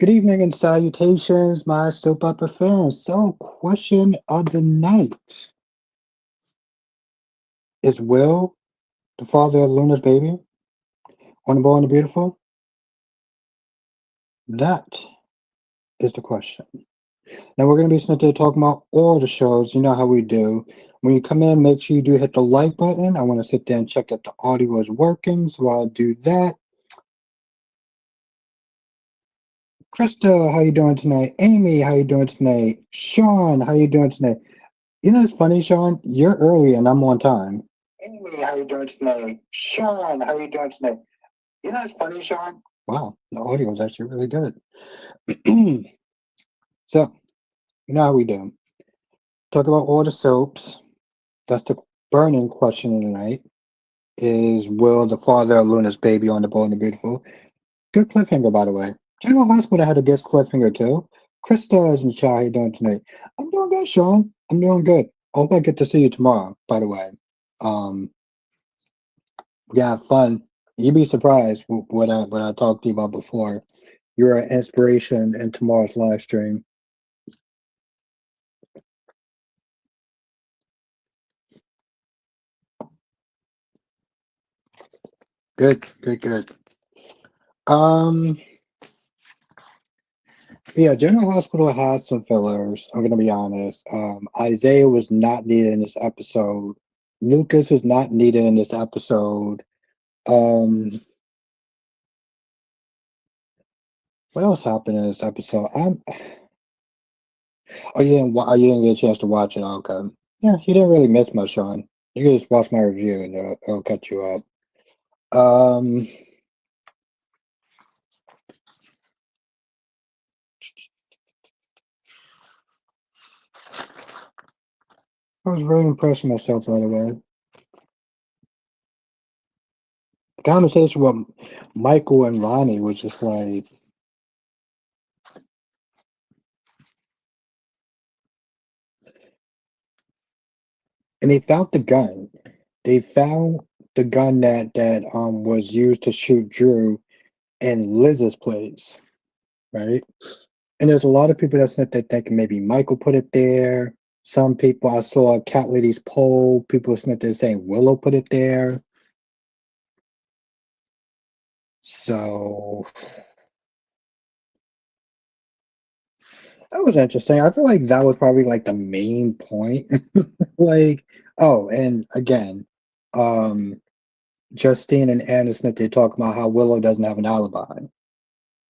Good evening and salutations, my soap opera fans. So, question of the night. Is Will the father of Luna's baby on the Bold and the Beautiful? That is the question. Now, we're going to be sitting there talking about all the shows. You know how we do. When you come in, make sure you do hit the like button. I want to sit there and check if the audio is working, so I'll do that. Krista, how you doing tonight? Amy, how you doing tonight? Sean, how you doing tonight? You know, it's funny, Sean. You're early and I'm on time. Amy, how you doing tonight? Sean, how you doing tonight? You know, it's funny, Sean. Wow, the audio is actually really good. So, you know how we do. Talk about all the soaps. That's the burning question of the night. Is Will the father of Luna's baby on the Bold and the Beautiful? Good cliffhanger, by the way. General Hospital had a guest cliffhanger too. Krista is in the chat. How you doing tonight? I'm doing good, Sean. I'm doing good. I hope I get to see you tomorrow, by the way. Um, we have fun. You'd be surprised what I talked to you about before. You're an inspiration in tomorrow's live stream. Good, good, good. Um, yeah, General Hospital has some fillers. I'm gonna be honest. Isaiah was not needed in this episode. Lucas was not needed in this episode. Um, what else happened in this episode? You didn't get a chance to watch it. Okay. Yeah, you didn't really miss much, Sean. You can just watch my review and it'll catch you up. Um, I was very impressed with myself, by the way. The conversation with Michael and Ronnie was just like, and they found the gun. They found the gun that was used to shoot Drew in Liz's place, right? And there's a lot of people that's not that thinking maybe Michael put it there. Some people I saw a cat lady's poll. People sent there saying Willow put it there. So that was interesting. I feel like that was probably like the main point. Like, oh, and again, um, Justine and Anderson, they talk about how Willow doesn't have an alibi.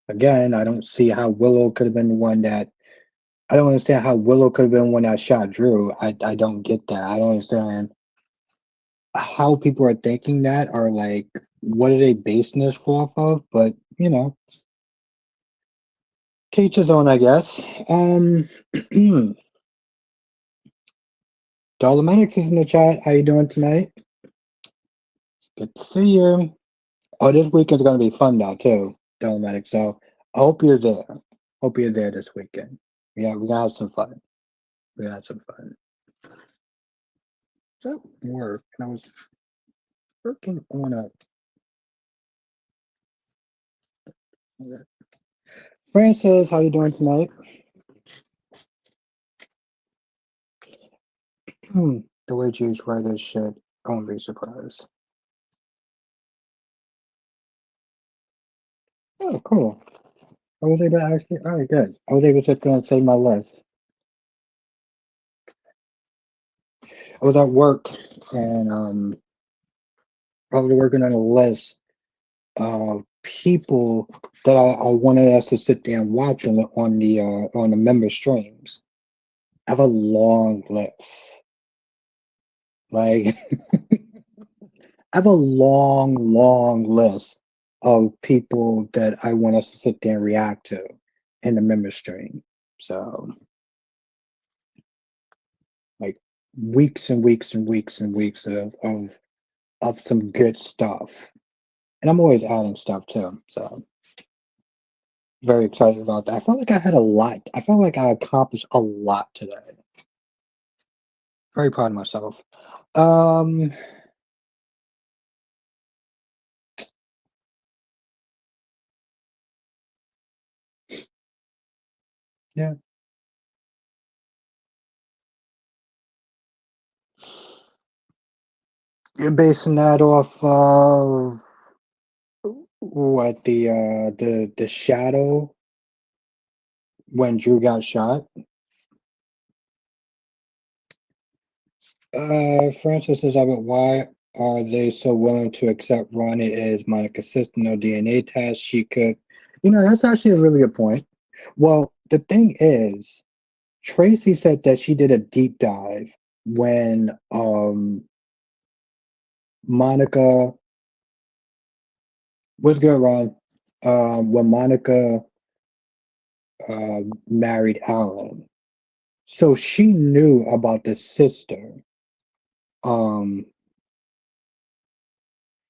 Again, I don't see how Willow could have been the one that. I don't understand how Willow could have been one that shot Drew. I don't get that. I don't understand how people are thinking that, or like what are they basing this off of? But teach his own, I guess. Dolomitics is in the chat. How you doing tonight? Good to see you. Oh, this weekend's gonna be fun now too, Dolomitics. So I hope you're there. Hope you're there this weekend. Yeah, we're gonna have some fun. We're gonna have some fun. So work, and I was working on a. Francis, how you doing tonight? The way Jews write this shit, I won't be surprised. Oh, cool. I was able to actually. All right, good. I was able to sit there and save my list. I was at work and I was working on a list of people that I wanted us to sit there and watch on the member streams. I have a long list. Like I have a long, long list of people that I want us to sit there and react to in the member stream. So like weeks and weeks and weeks and weeks of some good stuff. And I'm always adding stuff too. So very excited about that. I felt like I had a lot. I felt like I accomplished a lot today. Very proud of myself. Um, Yeah. You're basing that off of what the shadow when Drew got shot. Francis says, "But why are they so willing to accept Ronnie as Monica's sister? No DNA test. She could, that's actually a really good point. Well, the thing is, Tracy said that she did a deep dive when Monica was good, Ron. When Monica married Alan, so she knew about the sister. Um,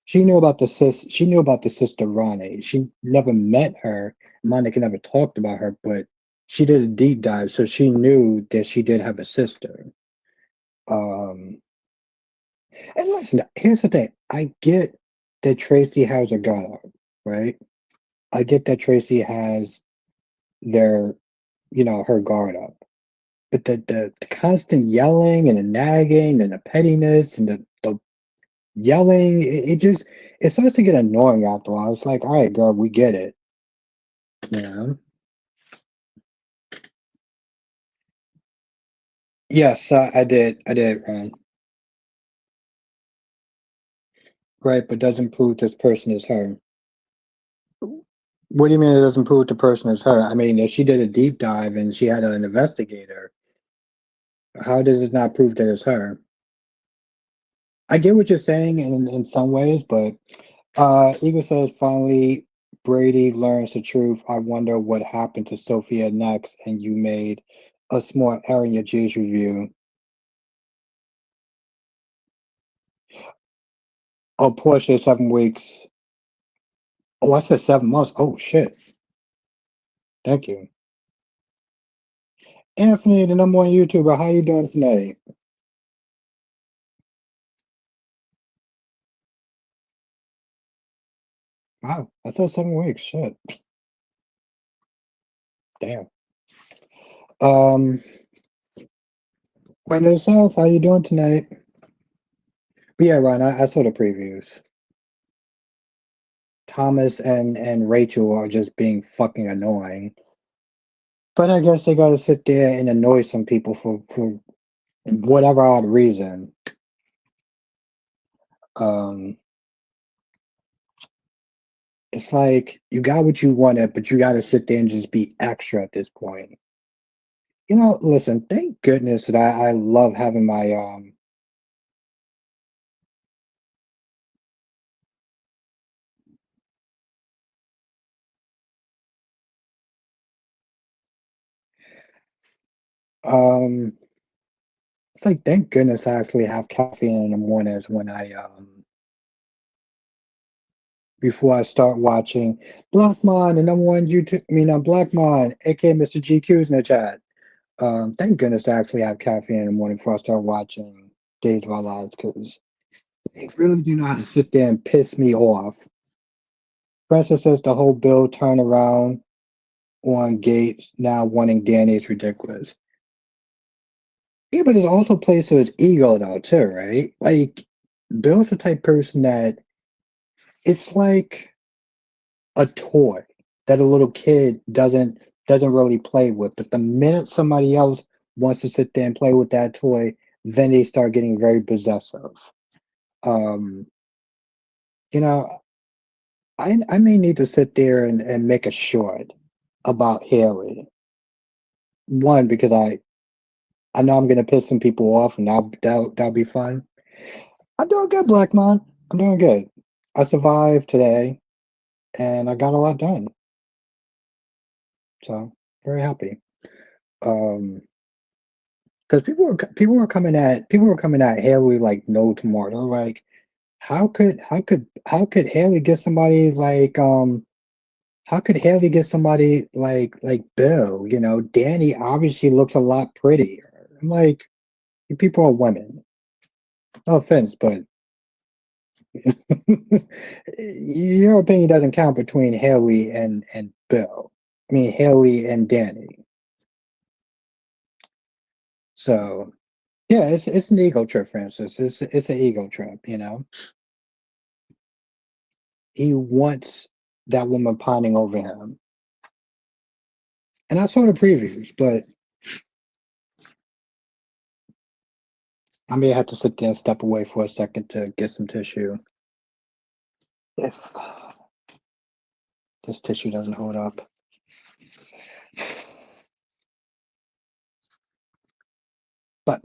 she knew about the sister Ronnie. She never met her. Monica never talked about her, but she did a deep dive, so she knew that she did have a sister. Um, and listen, here's the thing. I get that Tracy has her guard up, right? I get that Tracy has their, her guard up. But the constant yelling and the nagging and the pettiness and the yelling, it starts to get annoying after a while. It's like, all right, girl, we get it. Yeah. Yes, I did. I did, Ryan. Right, but doesn't prove this person is her. What do you mean it doesn't prove the person is her? I mean, if she did a deep dive and she had an investigator, how does it not prove that it's her? I get what you're saying in some ways, but Eagle says finally Brady learns the truth. I wonder what happened to Sophia next, and you made a small error in your J's review. Oh, Portia, 7 weeks. Oh, I said 7 months. Oh shit. Thank you. Anthony, the number one YouTuber, how you doing tonight? Wow, I said 7 weeks. Shit. Damn. Um, Brenda yourself, how you doing tonight? But yeah, Ron, I saw the previews. Thomas and Rachel are just being fucking annoying. But I guess they gotta sit there and annoy some people for whatever odd reason. Um, it's like you got what you wanted, but you gotta sit there and just be extra at this point. Listen, thank goodness that I love having my um it's like thank goodness I actually have caffeine in the mornings when I before I start watching Blackmon, the number one YouTube Blackmon, aka Mr. GQ's in the chat. Thank goodness I actually have caffeine in the morning before I start watching Days of Our Lives because they really do not sit there and piss me off. Francis says the whole Bill turnaround on Gates now wanting Danny is ridiculous. Yeah, but it also plays to his ego though too, right? Like Bill's the type person that it's like a toy that a little kid doesn't really play with. But the minute somebody else wants to sit there and play with that toy, then they start getting very possessive. Um, you know, I may need to sit there and make a short about Haley. One, because I know I'm gonna piss some people off and that'll be fun. I'm doing good, Black Man. I'm doing good. I survived today and I got a lot done. So very happy. Because people were coming at Haley like no tomorrow. They're like, how could Haley get somebody like how could Haley get somebody like Bill? Danny obviously looks a lot prettier. I'm like, you people are women. No offense, but your opinion doesn't count between Haley and Bill. I mean Haley and Danny. So yeah, it's an ego trip, Francis. It's an ego trip, you know. He wants that woman pining over him. And I saw the previews, but I may have to sit there and step away for a second to get some tissue. If this tissue doesn't hold up. But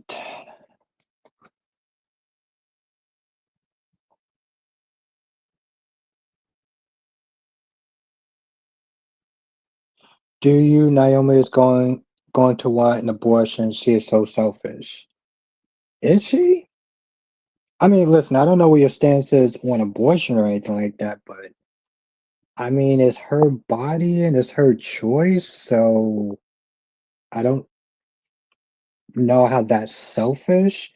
do you, Naomi is going to want an abortion? She is so selfish. Is she? I mean, listen, I don't know what your stance is on abortion or anything like that, but I mean, it's her body and it's her choice, so I don't know how that's selfish.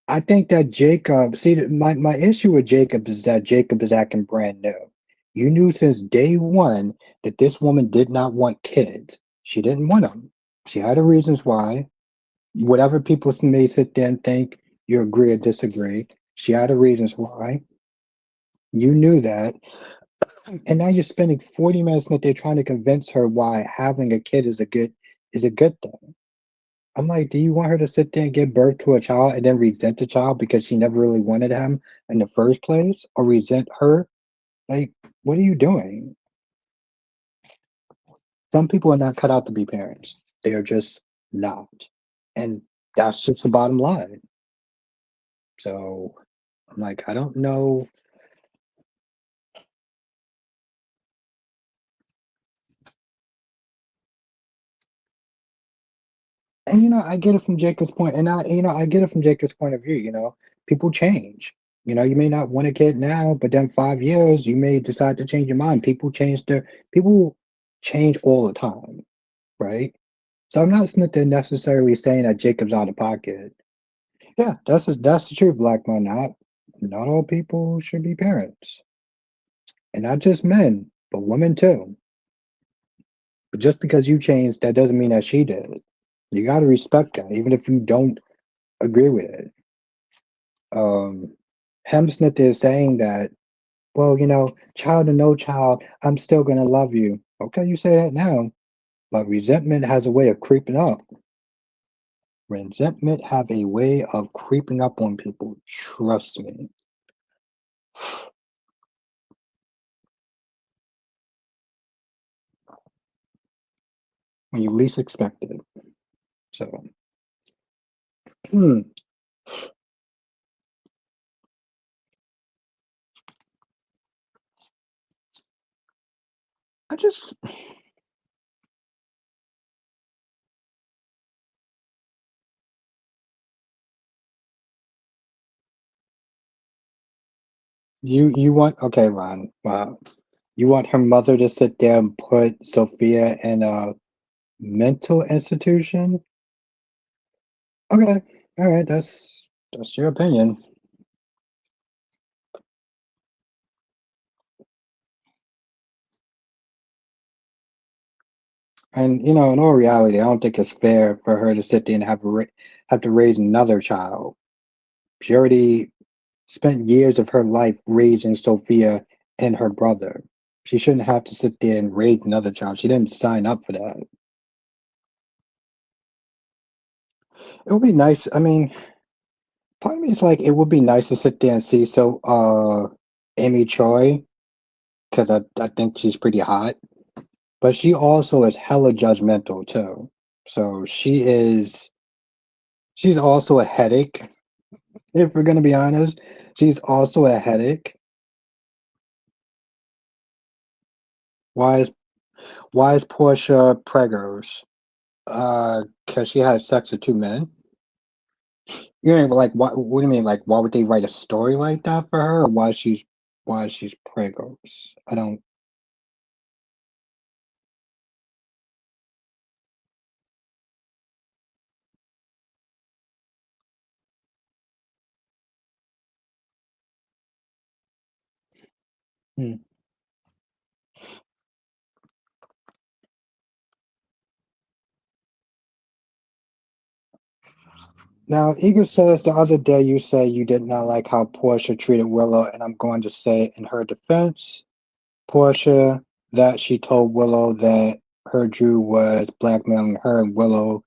I think that Jacob, see, my issue with Jacob is that Jacob is acting brand new. You knew since day one that this woman did not want kids. She didn't want them. She had her reasons why. Whatever people may sit there and think, you agree or disagree. She had her reasons why. You knew that. And now you're spending 40 minutes in there trying to convince her why having a kid is a good thing. I'm like, do you want her to sit there and give birth to a child and then resent the child because she never really wanted him in the first place, or resent her? Like, what are you doing? Some people are not cut out to be parents. They are just not. And that's just the bottom line. So I'm like, I don't know. And I get it from Jacob's point, and I get it from Jacob's point of view. People change. You may not want a kid now, but then 5 years, you may decide to change your mind. People change all the time, right? So I'm not sitting there necessarily saying that Jacob's out of pocket. Yeah, that's the truth, Black man. Not all people should be parents, and not just men, but women too. But just because you changed, that doesn't mean that she did. You got to respect that, even if you don't agree with it. um Hemsmith is saying that, well, child or no child, I'm still gonna love you. Okay, you say that now, but resentment has a way of creeping up. Resentment have a way of creeping up on people. Trust me. When you least expect it. So, I just you want, okay, Ron. Wow. You want her mother to sit there and put Sophia in a mental institution? Okay. All right, that's your opinion. And in all reality, I don't think it's fair for her to sit there and have to raise another child. She already spent years of her life raising Sophia and her brother. She shouldn't have to sit there and raise another child. She didn't sign up for that. It would be nice. I mean, part of me is like, it would be nice to sit there and see Amy Choi, because I think she's pretty hot. But she also is hella judgmental too. So she's also a headache. If we're gonna be honest, she's also a headache. Why is why is Portia pregos? Cause she had sex with two men. You know, like what do you mean? Like, why would they write a story like that for her? Or why she's pregos? I don't. Hmm. Now, Eagle says the other day you say you did not like how Portia treated Willow, and I'm going to say in her defense, Portia, that she told Willow that her Drew was blackmailing her, and Willow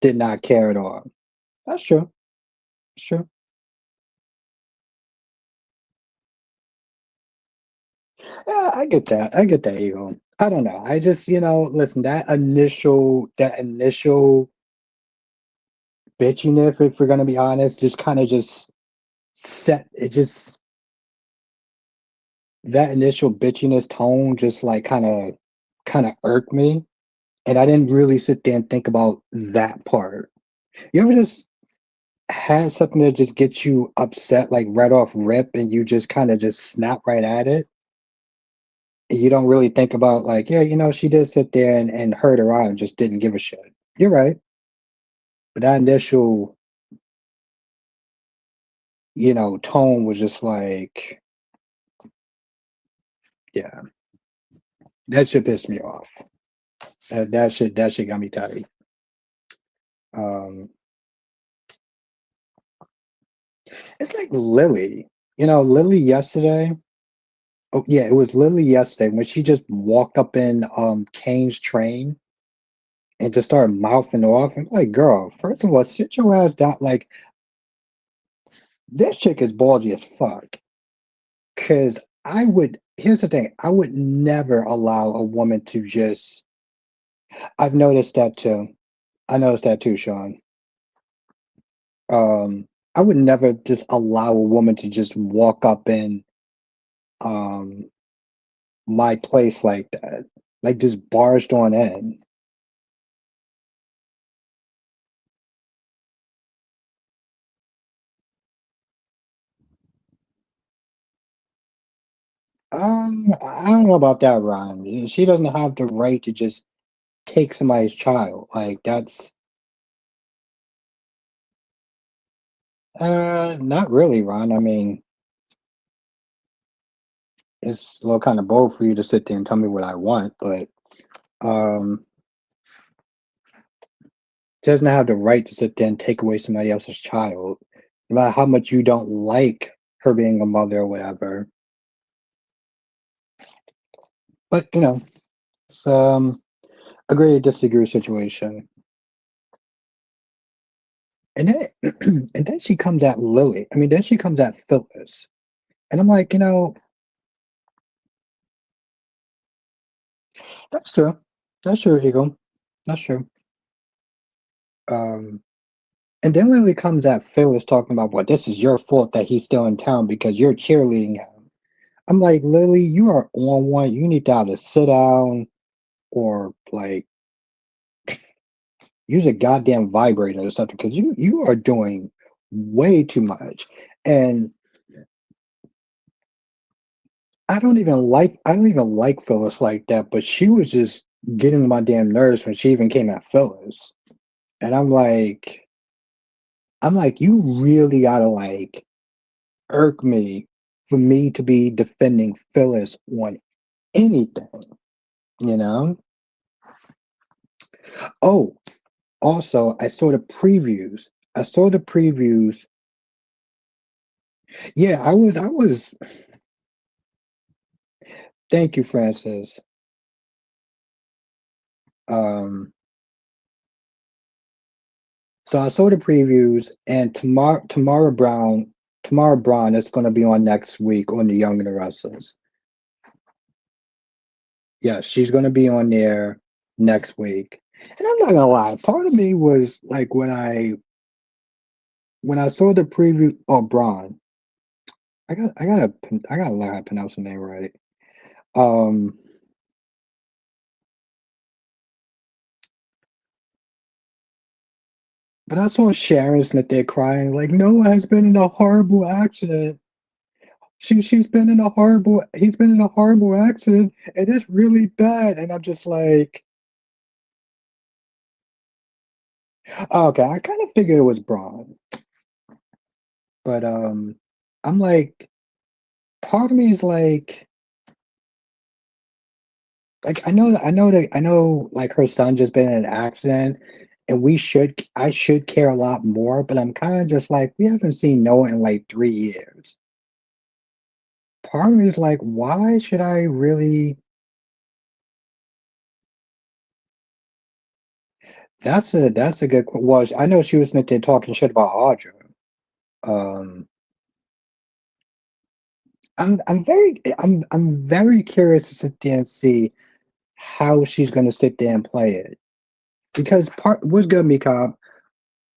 did not care at all. That's true. It's true. Yeah, I get that. I get that, Eagle. I don't know. I just, listen, that initial bitchiness, if we're gonna be honest, just kind of just set it just that initial bitchiness tone just like kind of irked me. And I didn't really sit there and think about that part. You ever just had something that just gets you upset like right off rip and you just kind of just snap right at it? And you don't really think about like, yeah, she did sit there and heard her out and just didn't give a shit. You're right. But that initial, tone was just like, yeah, that shit pissed me off. That shit got me tight. Um, it's like Lily. Lily yesterday. Oh yeah, it was Lily yesterday when she just walked up in Kane's train and just started mouthing off. I'm like, girl, first of all, sit your ass down. Like this chick is ballsy as fuck. Cause here's the thing, I would never allow a woman to just I've noticed that too. I noticed that too, Sean. I would never just allow a woman to just walk up in um my place like that. Like just barged on in. I don't know about that, Ryan. She doesn't have the right to just take somebody's child. Like that's not really, Ron. I mean, it's a little kind of bold for you to sit there and tell me what I want, but um she doesn't have the right to sit there and take away somebody else's child. No matter how much you don't like her being a mother or whatever. But it's agree to disagree situation. And then and then she comes at Lily. I mean, then she comes at Phyllis. And I'm like, that's true. That's true, Eagle. That's true. Um, and then Lily comes at Phyllis talking about, well, this is your fault that he's still in town because you're cheerleading him. I'm like, Lily, you are on one. You need to either sit down or like use a goddamn vibrator or something because you are doing way too much. And I don't even like Phyllis like that, but she was just getting on my damn nerves when she even came at Phyllis. And I'm like, you really gotta like irk me for me to be defending Phyllis on anything, you know? Oh, also I saw the previews. Yeah, I was thank you, Francis. Um so I saw the previews and Tamara Brown is gonna be on next week on the Young and the Restless. Yeah, she's gonna be on there next week. And I'm not gonna lie, part of me was like when I saw the preview of Braun, I gotta learn how to pronounce the name right. Um, but I saw Sharon Smith there crying like Noah has been in a horrible accident. She's been in a horrible he's been in a horrible accident and it's really bad. And I'm just like, okay, I kind of figured it was Braun, but I'm like, part of me is like I know like her son just been in an accident, and I should care a lot more, but I'm kind of just like, we haven't seen Noah in like 3 years. Part of me is like, why should I really? That's a good. Well, I know she was in there talking shit about Audra. Um, I'm very curious to sit there and see how she's going to sit there and play it, because part what's good, Mika.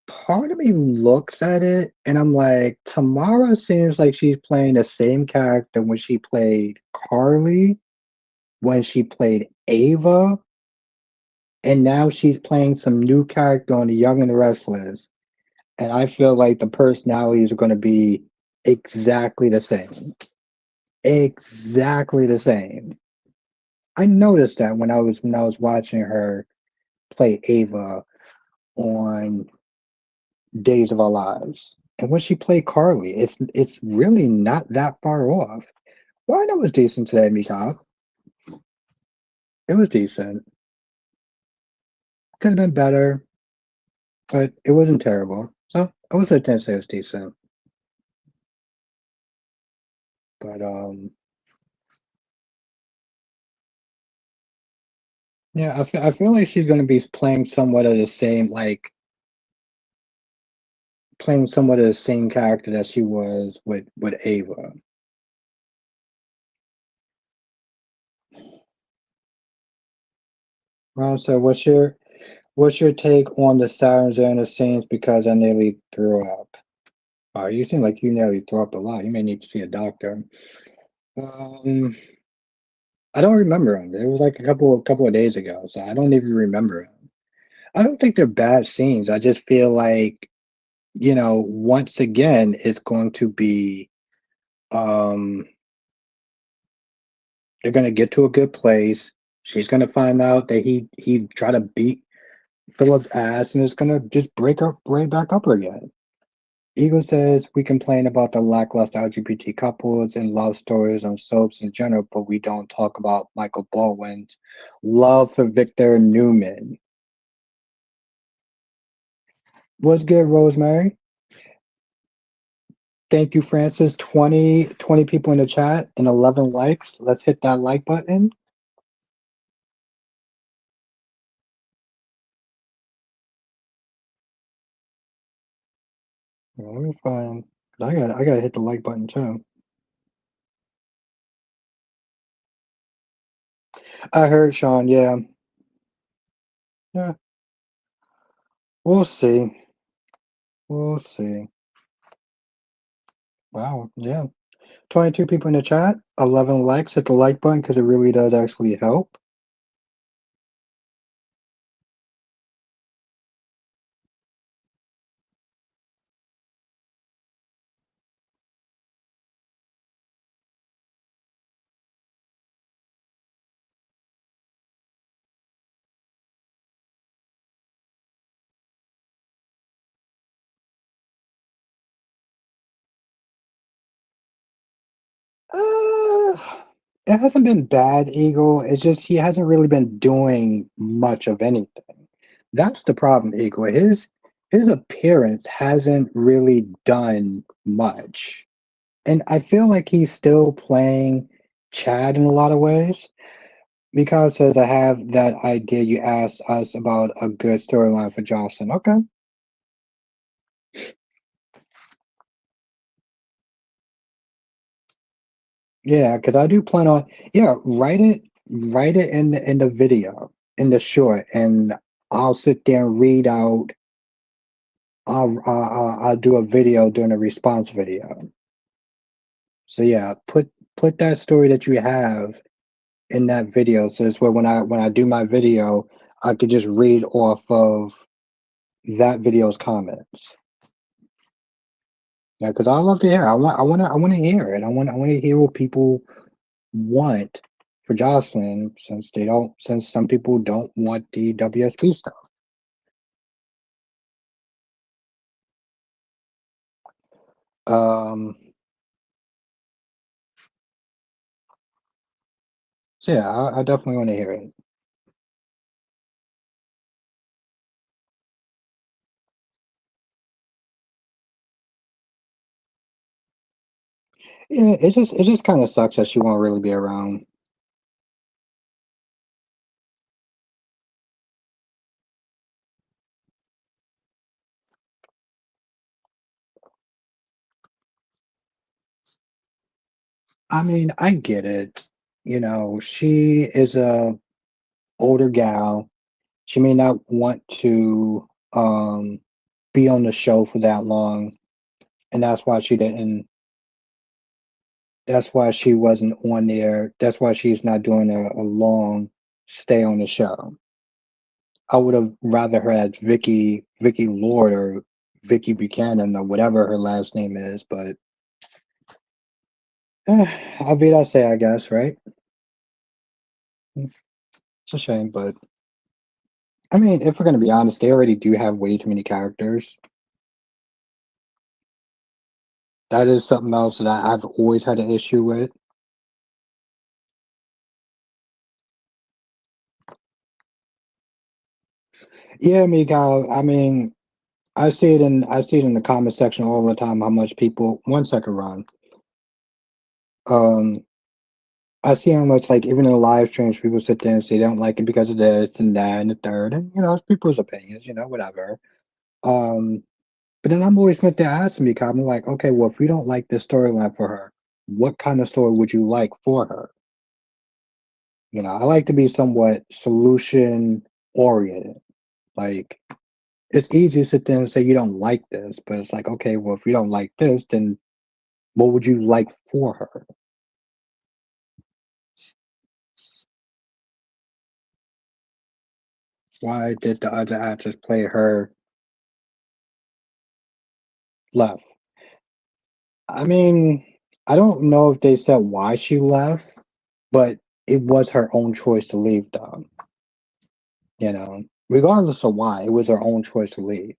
Part of me looks at it and I'm like, Tamara seems like she's playing the same character when she played Carly, when she played Ava, and now she's playing some new character on The Young and the Restless. And I feel like the personalities are going to be exactly the same. Exactly the same. I noticed that when I was watching her play Ava on Days of Our Lives. And when she played Carly, it's really not that far off. Well, I know it was decent today, Mika. It was decent. Could have been better, but it wasn't terrible. So I would say it was decent. But yeah, I feel like she's gonna be playing somewhat of the same, like playing somewhat of the same character that she was with Ava. Well, so what's your take on the sirens and the scenes because I nearly threw up? You seem like you nearly threw up a lot. You may need to see a doctor. Um, I don't remember them. It was like a couple of days ago, so I don't even remember them. I don't think they're bad scenes. I just feel like, once again, it's going to be um they're gonna get to a good place. She's gonna find out that he tried to beat Philip's ass and it's gonna just break up right back up again. Eagle says we complain about the lackluster LGBT couples and love stories on soaps in general, but we don't talk about Michael Baldwin's love for Victor Newman. What's good, Rosemary? Thank you, Francis. 20 people in the chat and 11 likes. Let's hit that like button. Let me find. I gotta hit the like button too. I heard Sean. Yeah, yeah. We'll see. We'll see. Wow. Yeah. 22 people in the chat. 11 likes. Hit the like button because it really does actually help. Uh, it hasn't been bad, Eagle. It's just he hasn't really been doing much of anything. That's the problem, Eagle. His appearance hasn't really done much. And I feel like he's still playing Chad in a lot of ways. Because says I have that idea you asked us about a good storyline for Johnson. Okay. Yeah, because I do plan on, yeah, write it in the video, in the short, and I'll sit there and read out. I'll do a video doing a response video. So yeah, put that story that you have in that video. So it's where when I do my video, I could just read off of that video's comments. Yeah, because I love to hear. I want to hear it. I want to hear what people want for Jocelyn, since some people don't want the WSP stuff. Um, so yeah, I definitely want to hear it. Yeah, it just kind of sucks that she won't really be around. I mean, I get it. You know, she is a older gal. She may not want to be on the show for that long, and that's why she didn't. That's why she wasn't on there. That's why she's not doing a long stay on the show. I would have rather her as Vicky Lord or Vicky Buchanan or whatever her last name is, but I'll be that say, I guess, right? It's a shame, but I mean, if we're gonna be honest, they already do have way too many characters. That is something else that I've always had an issue with. Yeah, Miguel. I mean, I see it in the comment section all the time how much people 1 second, Ron. Um I see how much like even in the live streams people sit there and say they don't like it because of this and that and the third and you know, it's people's opinions, you know, whatever. Um but then I'm always sitting there asking me, I'm like, okay, well if we don't like this storyline for her, what kind of story would you like for her? You know, I like to be somewhat solution oriented. Like it's easy to sit there and say you don't like this, but it's like, okay, well, if you don't like this, then what would you like for her? Why did the other actress play her left? I mean, I don't know if they said why she left, but it was her own choice to leave, though. You know, regardless of why, it was her own choice to leave.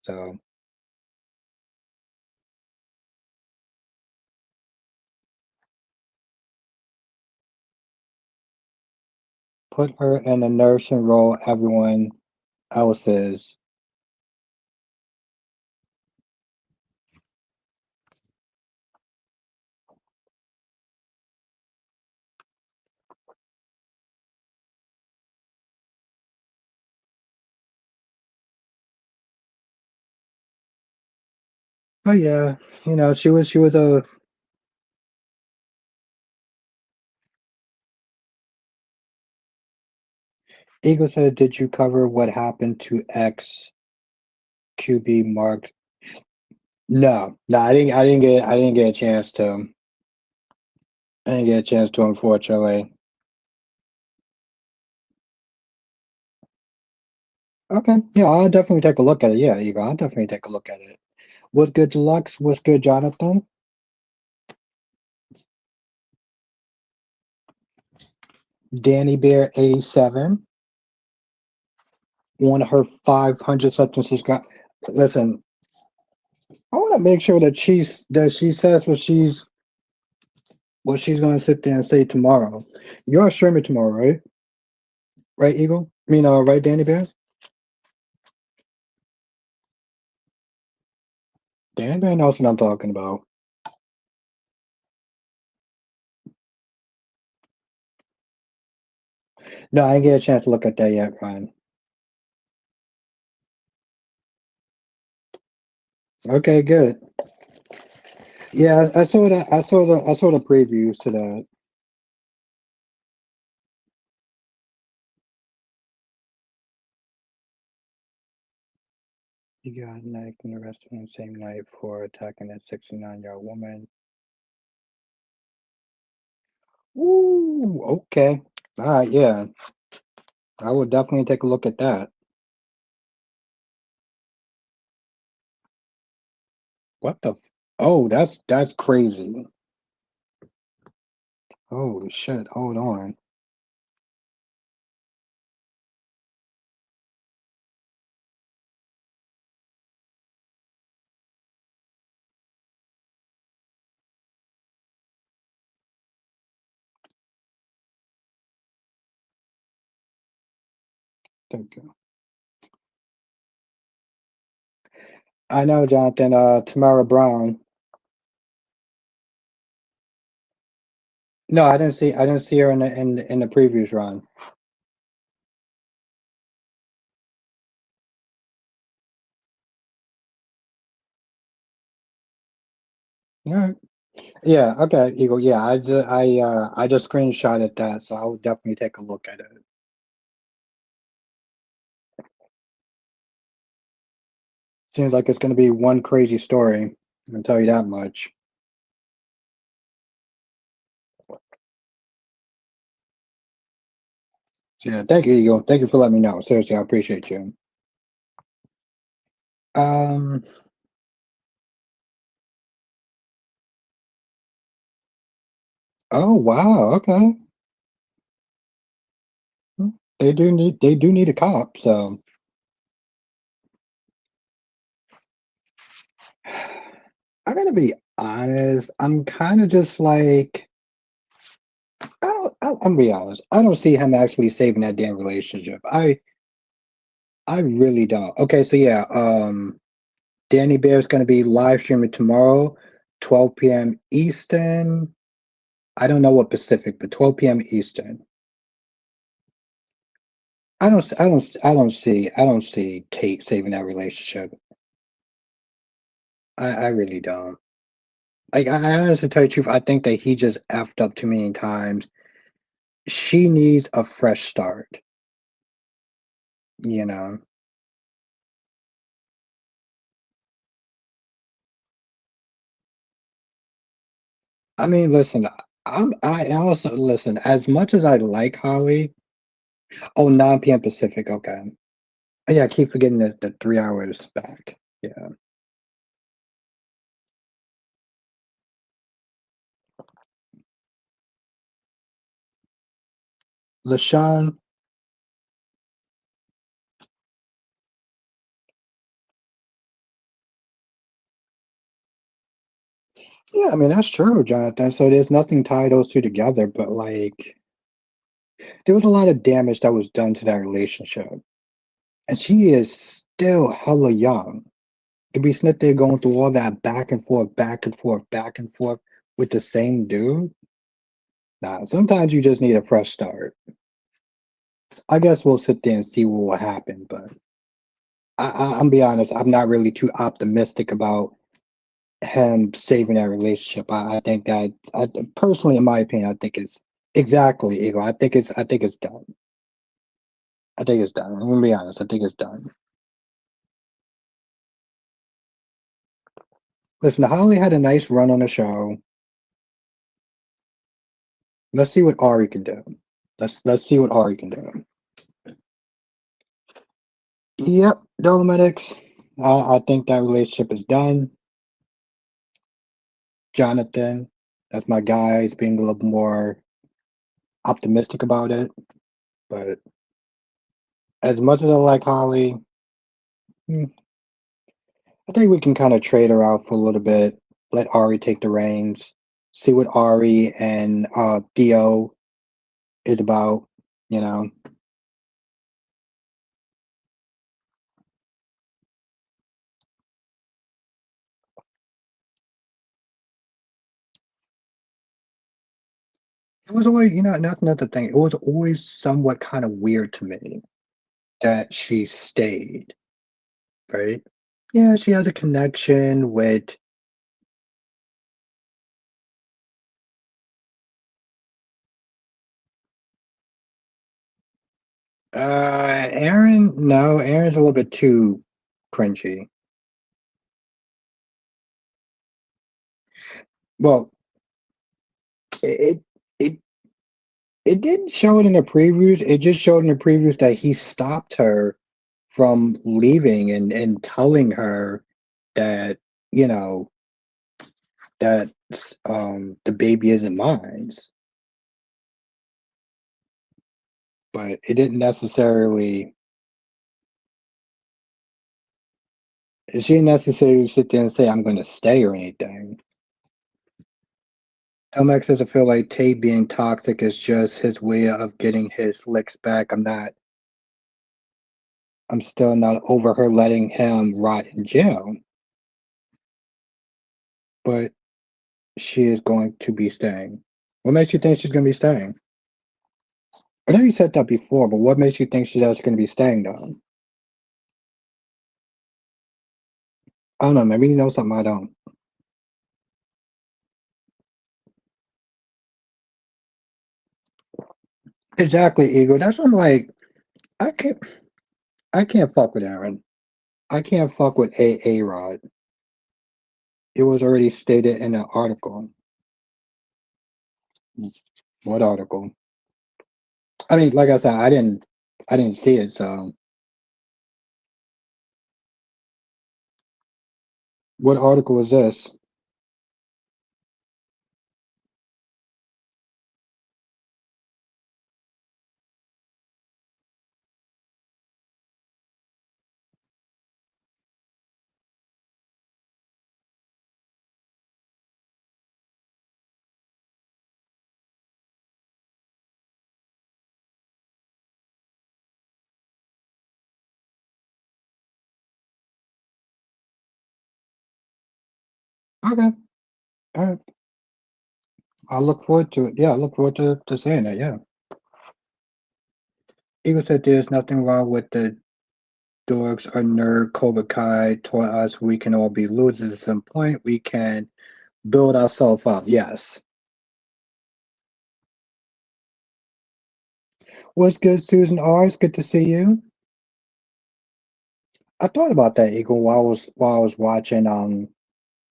So put her in the nursing role everyone else is. But yeah, you know, she was a Eagle said, "Did you cover what happened to ex QB Mark?" No, no, I didn't get a chance to. I didn't get a chance to, unfortunately. Okay, yeah, I'll definitely take a look at it. Yeah, Eagle, I'll definitely take a look at it. What's good, Deluxe? What's good, Jonathan? Danny Bear 87 on her 500 something subscribe. Listen, I want to make sure that she says what she's going to sit there and say tomorrow. You're streaming tomorrow, right? Right, Eagle? I mean, right, Danny Bear? Danny Bear knows what I'm talking about. No, I didn't get a chance to look at that yet, Ryan. Okay, good. Yeah, I saw that. I saw the previews to that. He got nagged and arrested on the same night for attacking that 69-year-old woman. Ooh, okay. All right, yeah. I would definitely take a look at that. What the? Oh, that's crazy. Holy shit! Hold on. Thank you. I know, Jonathan. Tamara Brown. No, I didn't see her in the previews run. Alright. Yeah, okay, Eagle. Yeah, I just screenshotted that, so I will definitely take a look at it. Seems like it's gonna be one crazy story. I can tell you that much. So, yeah, thank you, Eagle. Thank you for letting me know. Seriously, I appreciate you. Um, oh wow, okay. They do need a cop, so I gotta be honest. I'm kind of just like I'm gonna be honest. I don't see him actually saving that damn relationship. I really don't. Okay, so yeah, Danny Bear's gonna be live streaming tomorrow, 12 p.m. Eastern. I don't know what Pacific, but 12 p.m. Eastern. I don't see Tate saving that relationship. I really don't. Like I honestly tell you the truth, I think that he just effed up too many times. She needs a fresh start, you know. I mean, listen, I also listen, as much as I like Holly, oh, 9 p.m. Pacific, okay. Oh, yeah, I keep forgetting the 3 hours back. Yeah. LaShawn, yeah, I mean that's true, Jonathan. So there's nothing tied those two together, but like there was a lot of damage that was done to that relationship. And she is still hella young. To be sitting there going through all that back and forth, back and forth, back and forth with the same dude. Nah, sometimes you just need a fresh start. I guess we'll sit there and see what will happen, but I'm be honest, I'm not really too optimistic about him saving that relationship. I think that personally, in my opinion, I think it's exactly Eagle. I think it's done. I think it's done. I'm gonna be honest. I think it's done. Listen, Holly had a nice run on the show. Let's see what Ari can do. Let's see what Ari can do. Yep, Dolomitics. I think that relationship is done. Jonathan, that's my guy. He's being a little more optimistic about it. But as much as I like Holly, hmm, I think we can kind of trade her out for a little bit. Let Ari take the reins. See what Ari and Theo is about. You know, it was always, that's another thing. It was always somewhat kind of weird to me that she stayed, right? Yeah, she has a connection with Aaron. No, Aaron's a little bit too cringy. Well, it it it didn't show it in the previews. It just showed in the previews that he stopped her from leaving and telling her that, you know, that the baby isn't mine. But it didn't necessarily she didn't necessarily sit there and say I'm gonna stay or anything. LMX doesn't feel like Tate being toxic is just his way of getting his licks back. I'm still not over her letting him rot in jail, but she is going to be staying. What makes you think she's gonna be staying? I know you said that before, but what makes you think she's actually gonna be staying though? I don't know. Maybe you know something I don't. Exactly, Eagle. That's what I'm like. I can't. I can't fuck with Aaron. I can't fuck with A Rod. It was already stated in an article. What article? I mean, like I said, I didn't see it. So, what article was this? Okay, all right. I look forward to it. Yeah, I look forward to seeing it. Yeah. Eagle said there's nothing wrong with the dogs are nerd. Cobra Kai taught us we can all be losers at some point. We can build ourselves up. Yes. What's good, Susan R? It's good to see you. I thought about that, Eagle, while I was watching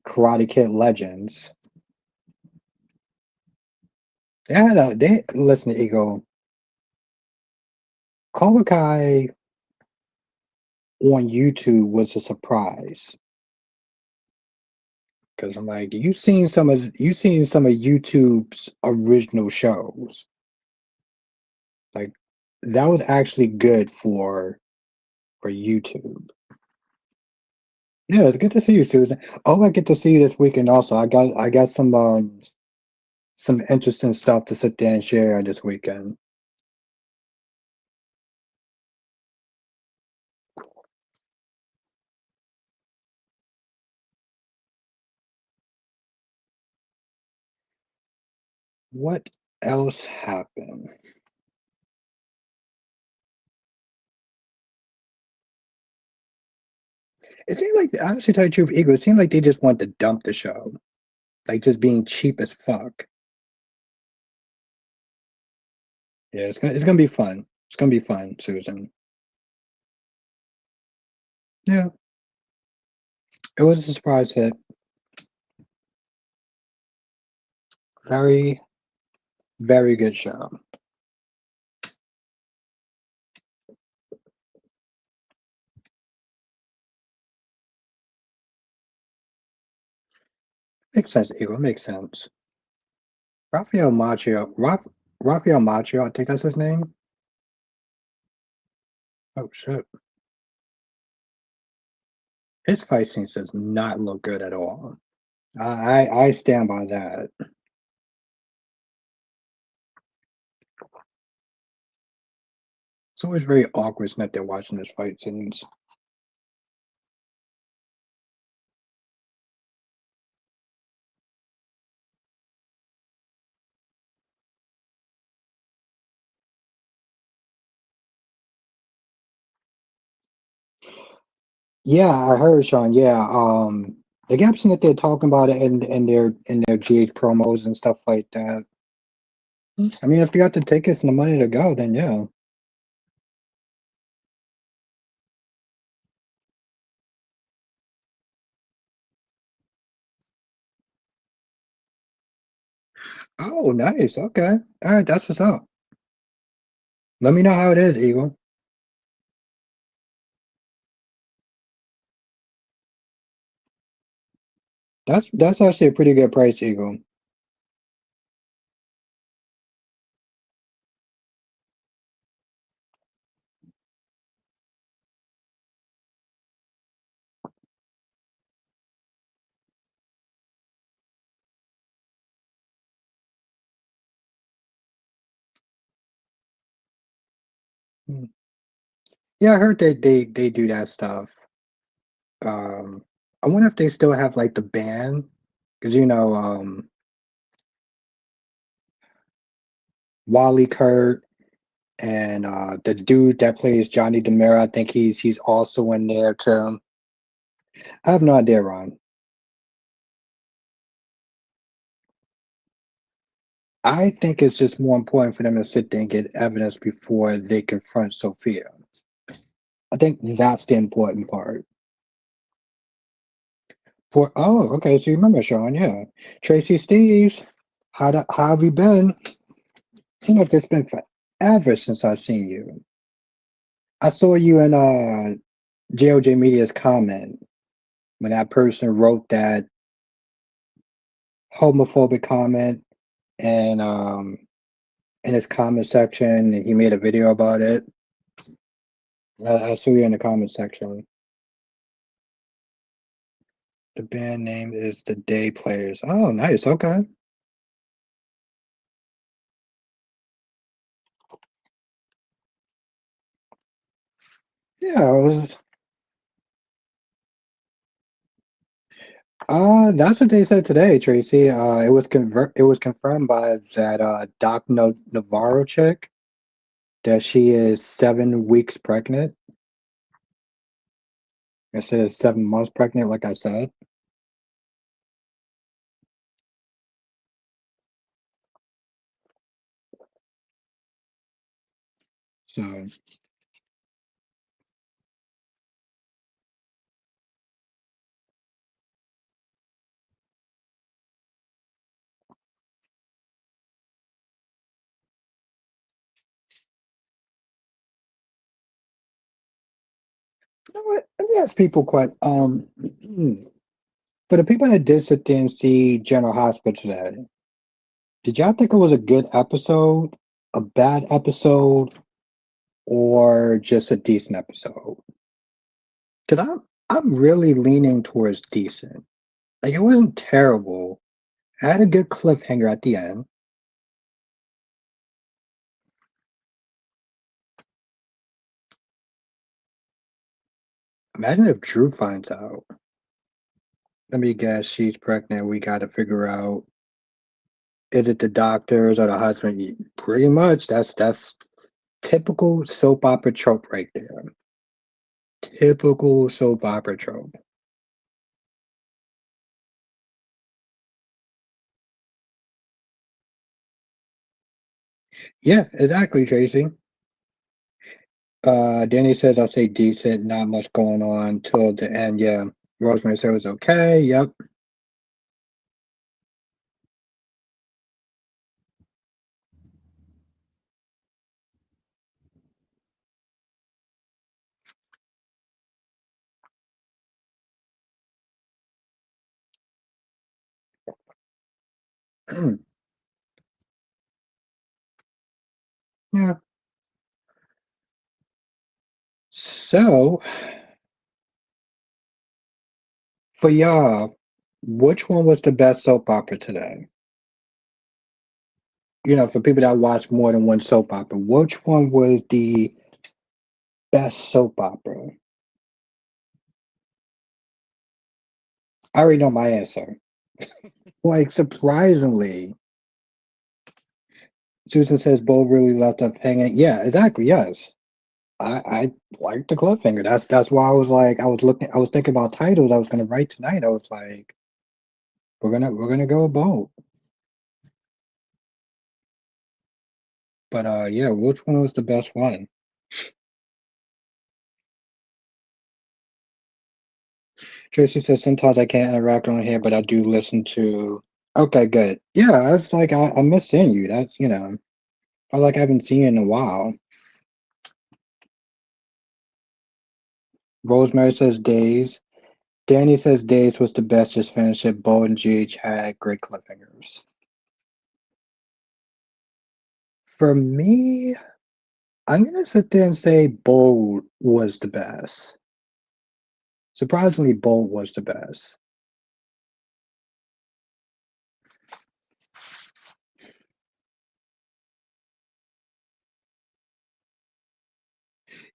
Karate Kid Legends. They listen to Eagle. Cobra Kai on YouTube was a surprise because I'm like, you seen some of YouTube's original shows. Like that was actually good for YouTube. Yeah, it's good to see you, Susan. Oh, I get to see you this weekend also. I got some interesting stuff to sit there and share this weekend. What else happened? It seemed like, honestly, tell you the truth, Eagle, it seemed like they just want to dump the show. Like just being cheap as fuck. Yeah, it's gonna be fun. It's gonna be fun, Susan. Yeah, it was a surprise hit. Very, very good show. Makes sense, Eagle. Makes sense. Rafael Macchio. Rafael Macchio, I think that's his name. Oh shit. His fight scenes does not look good at all. I stand by that. It's always very awkward that they're watching his fight scenes. Yeah, I heard Sean. Yeah, the caption that they're talking about it in their GH promos and stuff like that. I mean, if you got the tickets and the money to go, then yeah. Oh, nice. Okay. All right, that's what's up. Let me know how it is, Eagle. That's actually a pretty good price, Eagle. Hmm. Yeah, I heard they do that stuff. I wonder if they still have like the band because Wally Kurt, and the dude that plays Johnny Demira. I think he's also in there too. I have no idea, Ron. I think it's just more important for them to sit there and get evidence before they confront Sophia. I think that's the important part. For okay, so you remember Sean, yeah. Tracy Steves, how have you been? Seems like it's been forever since I've seen you. I saw you in JOJ Media's comment when that person wrote that homophobic comment and in his comment section and he made a video about it. I saw you in the comment section. The band name is the Day Players. Oh, nice. Okay. Yeah, that's what they said today, Tracy. It was confirmed by that Doc Navarro chick that she is 7 weeks pregnant instead of 7 months pregnant, like I said. So you know what? Let me ask people quite for the people that did sit there and see General Hospital today, did y'all think it was a good episode, a bad episode, or just a decent episode? Because I'm really leaning towards decent. Like it wasn't terrible. I had a good cliffhanger at the end. Imagine if Drew finds out. Let me guess, she's pregnant. We got to figure out, is it the doctors or the husband? Pretty much. That's typical soap opera trope right there. Typical soap opera trope. Yeah, exactly, Tracy. Danny says I'll say decent, not much going on till the end. Yeah. Rosemary said it was okay. Yep. Yeah. So for y'all, which one was the best soap opera today? For people that watch more than one soap opera, which one was the best soap opera? I already know my answer. Like surprisingly, Susan says Bo really left us hanging. Yeah, exactly. Yes, I like the cliffhanger. That's why I was like, I was thinking about titles I was gonna write tonight. I was like, we're gonna go with Bo. But yeah, which one was the best one? Tracy says sometimes I can't interact on here, but I do listen to. Okay, good. Yeah, it's like I miss seeing you. That's I like I haven't seen you in a while. Rosemary says Days. Danny says Days was the best. Just finished it. Bo and GH had great cliffhangers. For me, I'm gonna sit there and say Bo was the best. Surprisingly, Bo was the best.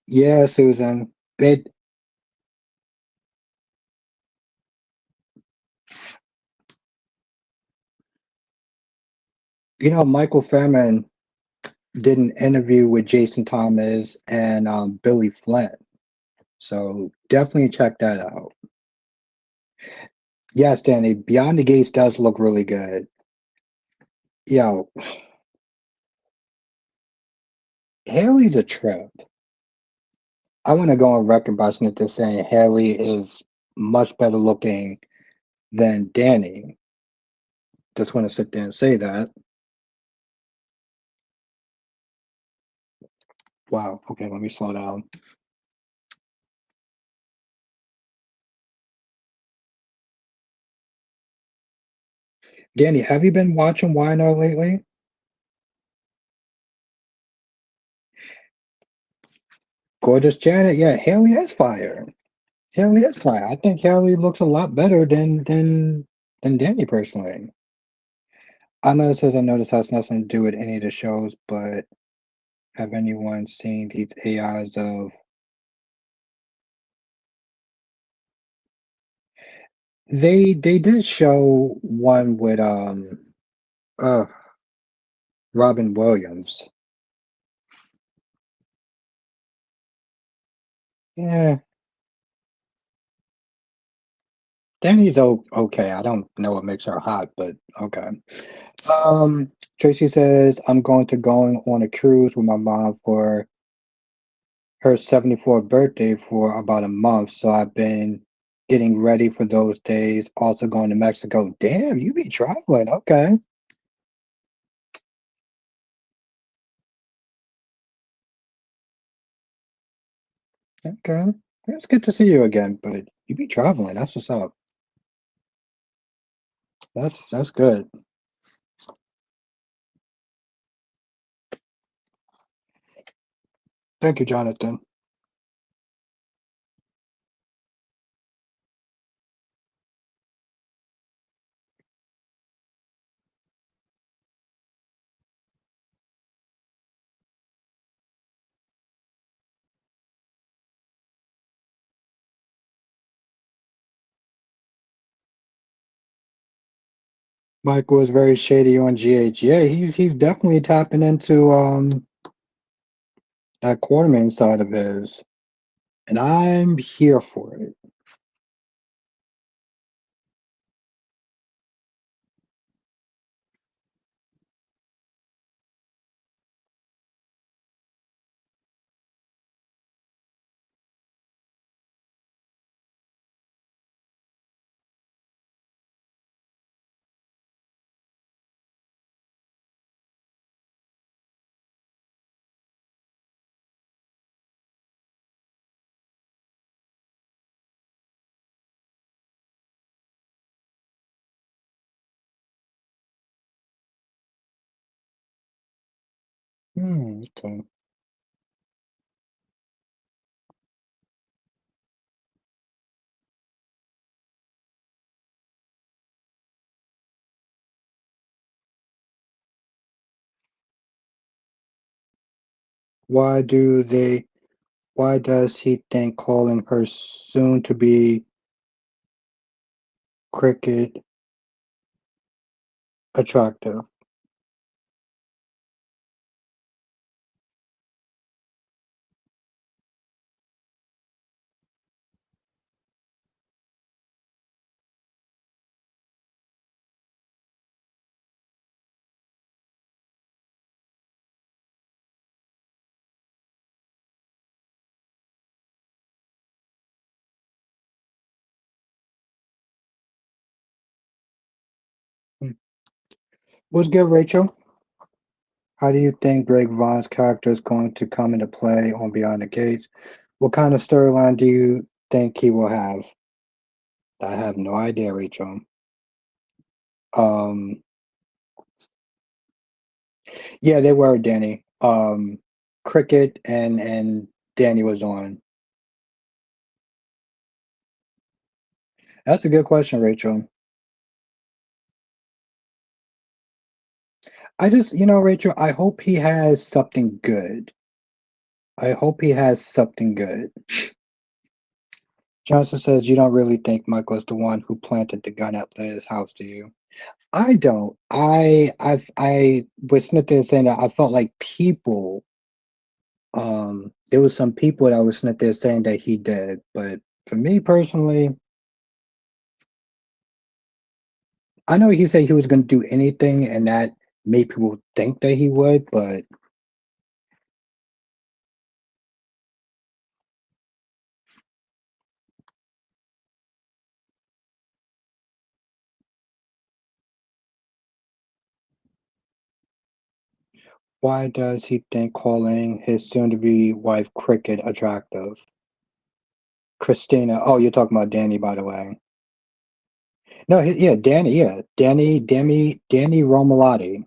Yeah, Susan. Michael Fairman. did an interview with Jason Thomas and Billy Flynn. So definitely check that out. Yes, Danny, Beyond the Gates does look really good. Yo, Haley's a trip. I want to go on record by saying Haley is much better looking than Danny. Just want to sit there and say that. Wow. Okay, let me slow down. Danny, have you been watching Wino lately? Gorgeous Janet. Yeah, Haley is fire. Haley is fire. I think Haley looks a lot better than Danny personally. I know it says I know this has nothing to do with any of the shows, but have anyone seen these AIs of they did show one with uh Robin Williams. Yeah, Danny's okay. I don't know what makes her hot, but okay. Tracy says I'm going to going on a cruise with my mom for her 74th birthday for about a month, so I've been getting ready for those days. Also going to Mexico. Damn, you be traveling. Okay. Okay. It's good to see you again, but you be traveling. That's what's up. That's good. Thank you, Jonathan. Michael is very shady on GH. Yeah, he's definitely tapping into that Quartermain side of his, and I'm here for it. Okay. Why do they? Why does he think calling her soon to be cricket attractive? Hmm. What's good, Rachel? How do you think Greg Vaughn's character is going to come into play on Beyond the Gates? What kind of storyline do you think he will have? I have no idea, Rachel. Um, yeah, they were Danny. Cricket and Danny was on. That's a good question, Rachel. I just, Rachel, I hope he has something good. I hope he has something good. Johnson says you don't really think Michael's the one who planted the gun at Liz's house, do you? I don't. I was sitting there saying that I felt like people, there was some people that was sitting there saying that he did, but for me personally, I know he said he was gonna do anything and that made people think that he would, but why does he think calling his soon-to-be wife Cricket attractive? Christina. Oh, you're talking about Danny, by the way. No, yeah, Danny. Yeah, Danny Romalotti.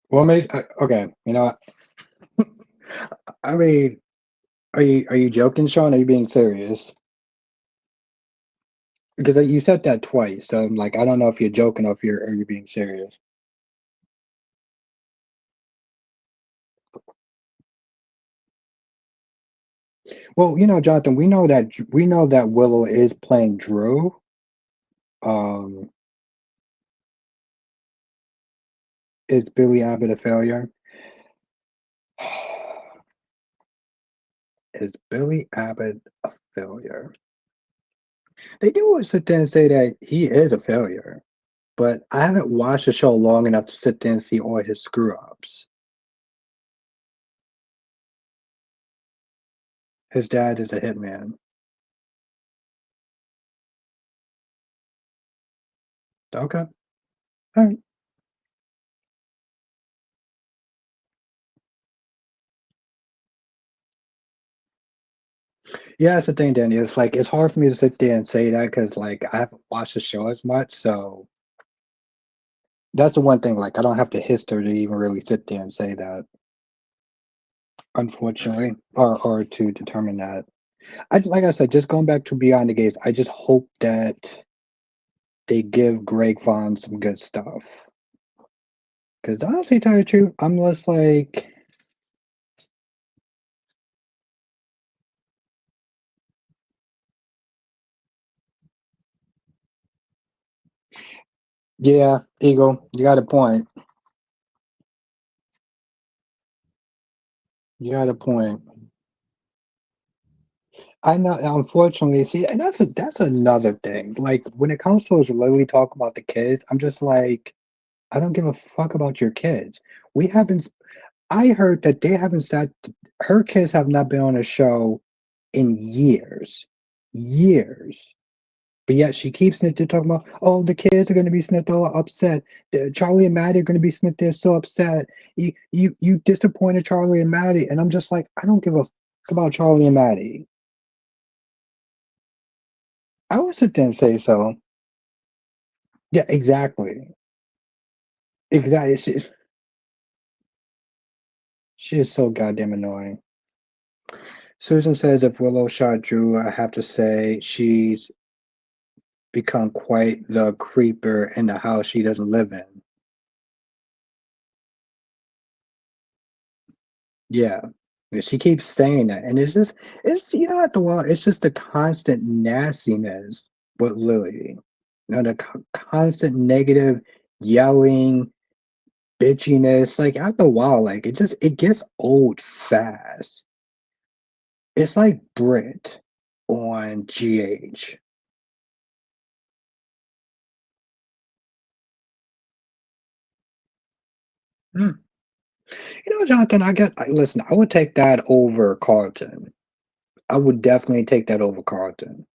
What makes okay? You know, I mean, are you joking, Sean? Are you being serious? Because you said that twice, so I'm like, I don't know if you're joking or if you're are you being serious. Well, Jonathan, we know that Willow is playing Drew. Um, is Billy Abbott a failure? Is Billy Abbott a failure? They do always sit there and say that he is a failure, but I haven't watched the show long enough to sit there and see all his screw ups. His dad is a hitman. Okay, all right. Yeah, that's the thing, Danny. It's like it's hard for me to sit there and say that because like I haven't watched the show as much, so that's the one thing. Like I don't have the history to even really sit there and say that, unfortunately, or to determine that. Like I said, just going back to Beyond the Gates, I just hope that they give Greg Vaughn some good stuff. Because honestly, to tell you the truth, I'm less like, yeah, Eagle, you got a point. You got a point. I know, unfortunately, see, and that's another thing. Like when it comes to us literally talk about the kids, I'm just like, I don't give a fuck about your kids. We haven't. I heard that they haven't sat. Her kids have not been on a show in years, years. But yet she keeps sitting there talking about, oh, the kids are going to be sitting there all upset. Charlie and Maddie are going to be sitting there so upset. You disappointed Charlie and Maddie, and I'm just like, I don't give a fuck about Charlie and Maddie. I would sit there and say so. Yeah, exactly. Exactly. She is so goddamn annoying. Susan says if Willow shot Drew, I have to say she's become quite the creeper in the house she doesn't live in. Yeah. Yeah, she keeps saying that. And it's, at the wall, it's just the constant nastiness with Lily. The constant negative yelling, bitchiness. Like, after a while, like, it gets old fast. It's like Brit on GH. Hmm. Jonathan, listen, I would take that over Carlton. I would definitely take that over Carlton.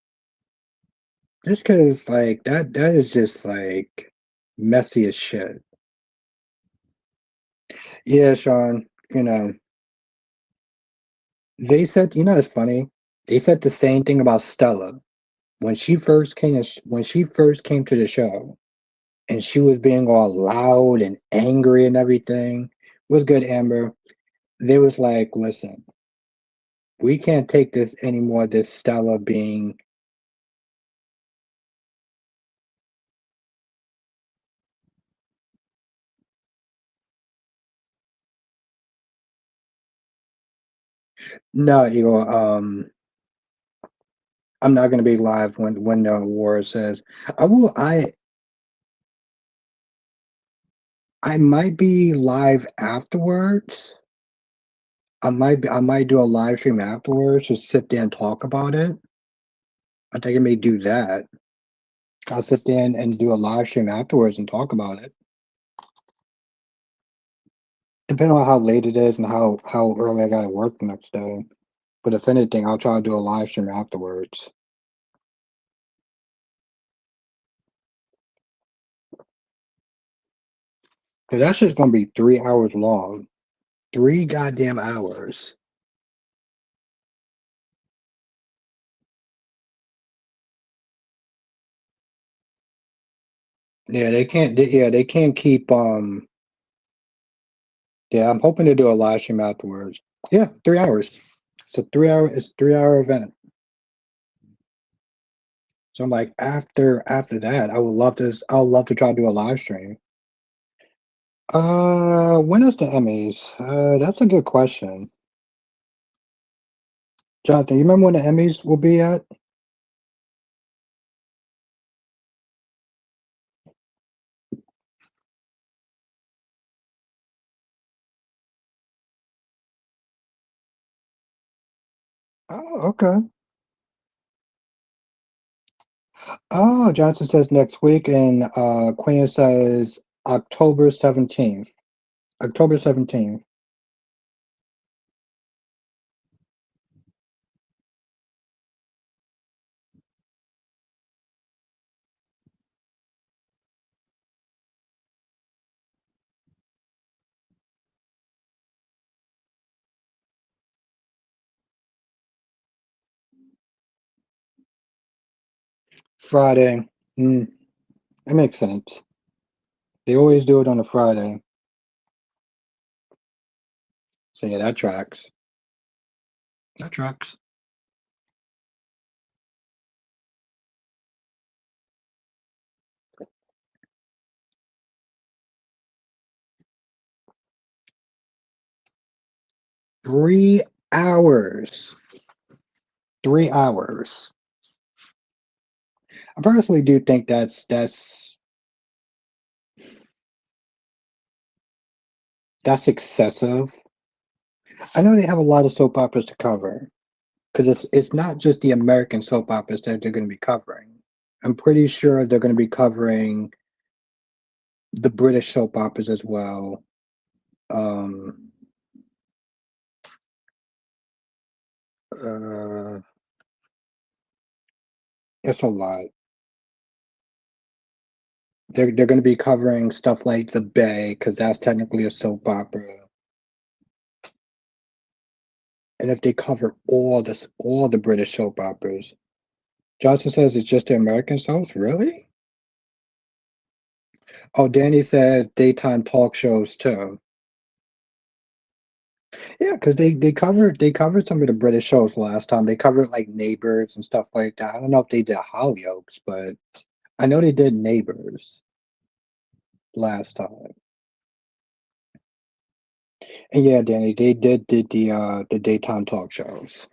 Just because, like, that is just, like, messy as shit. Yeah, Sean, it's funny. They said the same thing about Stella when she first came to the show, and she was being all loud and angry and everything. Was good, Amber. They was like, listen, we can't take this anymore. This Stella being No, Eagle. I'm not gonna be live when the award says. I will. I might be live afterwards. I might do a live stream afterwards. Just sit there and talk about it. I think I may do that. I'll sit there and do a live stream afterwards and talk about it. Depending on how late it is and how early I gotta work the next day. But if anything, I'll try to do a live stream afterwards. 'Cause that shit's gonna be 3 hours long. 3 goddamn hours. Yeah, they can't. Yeah, they can't keep. Yeah, I'm hoping to do a live stream afterwards. Yeah, 3 hours. It's a 3 hour. It's 3 hour event. So I'm like, after that, I would love to. I would love to try to do a live stream. When is the Emmys? That's a good question. Jonathan, you remember when the Emmys will be at? Oh, okay. Oh, Johnson says next week, and Queen says October 17th. October 17th. Friday. Mm, that makes sense. They always do it on a Friday. So yeah, that tracks. That tracks. 3 hours. 3 hours. I personally do think that's excessive. I know they have a lot of soap operas to cover because it's not just the American soap operas that they're going to be covering. I'm pretty sure they're going to be covering the British soap operas as well. Um, uh, it's a lot. They're going to be covering stuff like The Bay because that's technically a soap opera. And if they cover all the British soap operas, Johnson says it's just the American soaps. Really? Oh, Danny says daytime talk shows too. Yeah, because they covered some of the British shows last time. They covered like Neighbors and stuff like that. I don't know if they did Hollyoaks, but I know they did Neighbors last time. And yeah, Danny, they did the daytime talk shows.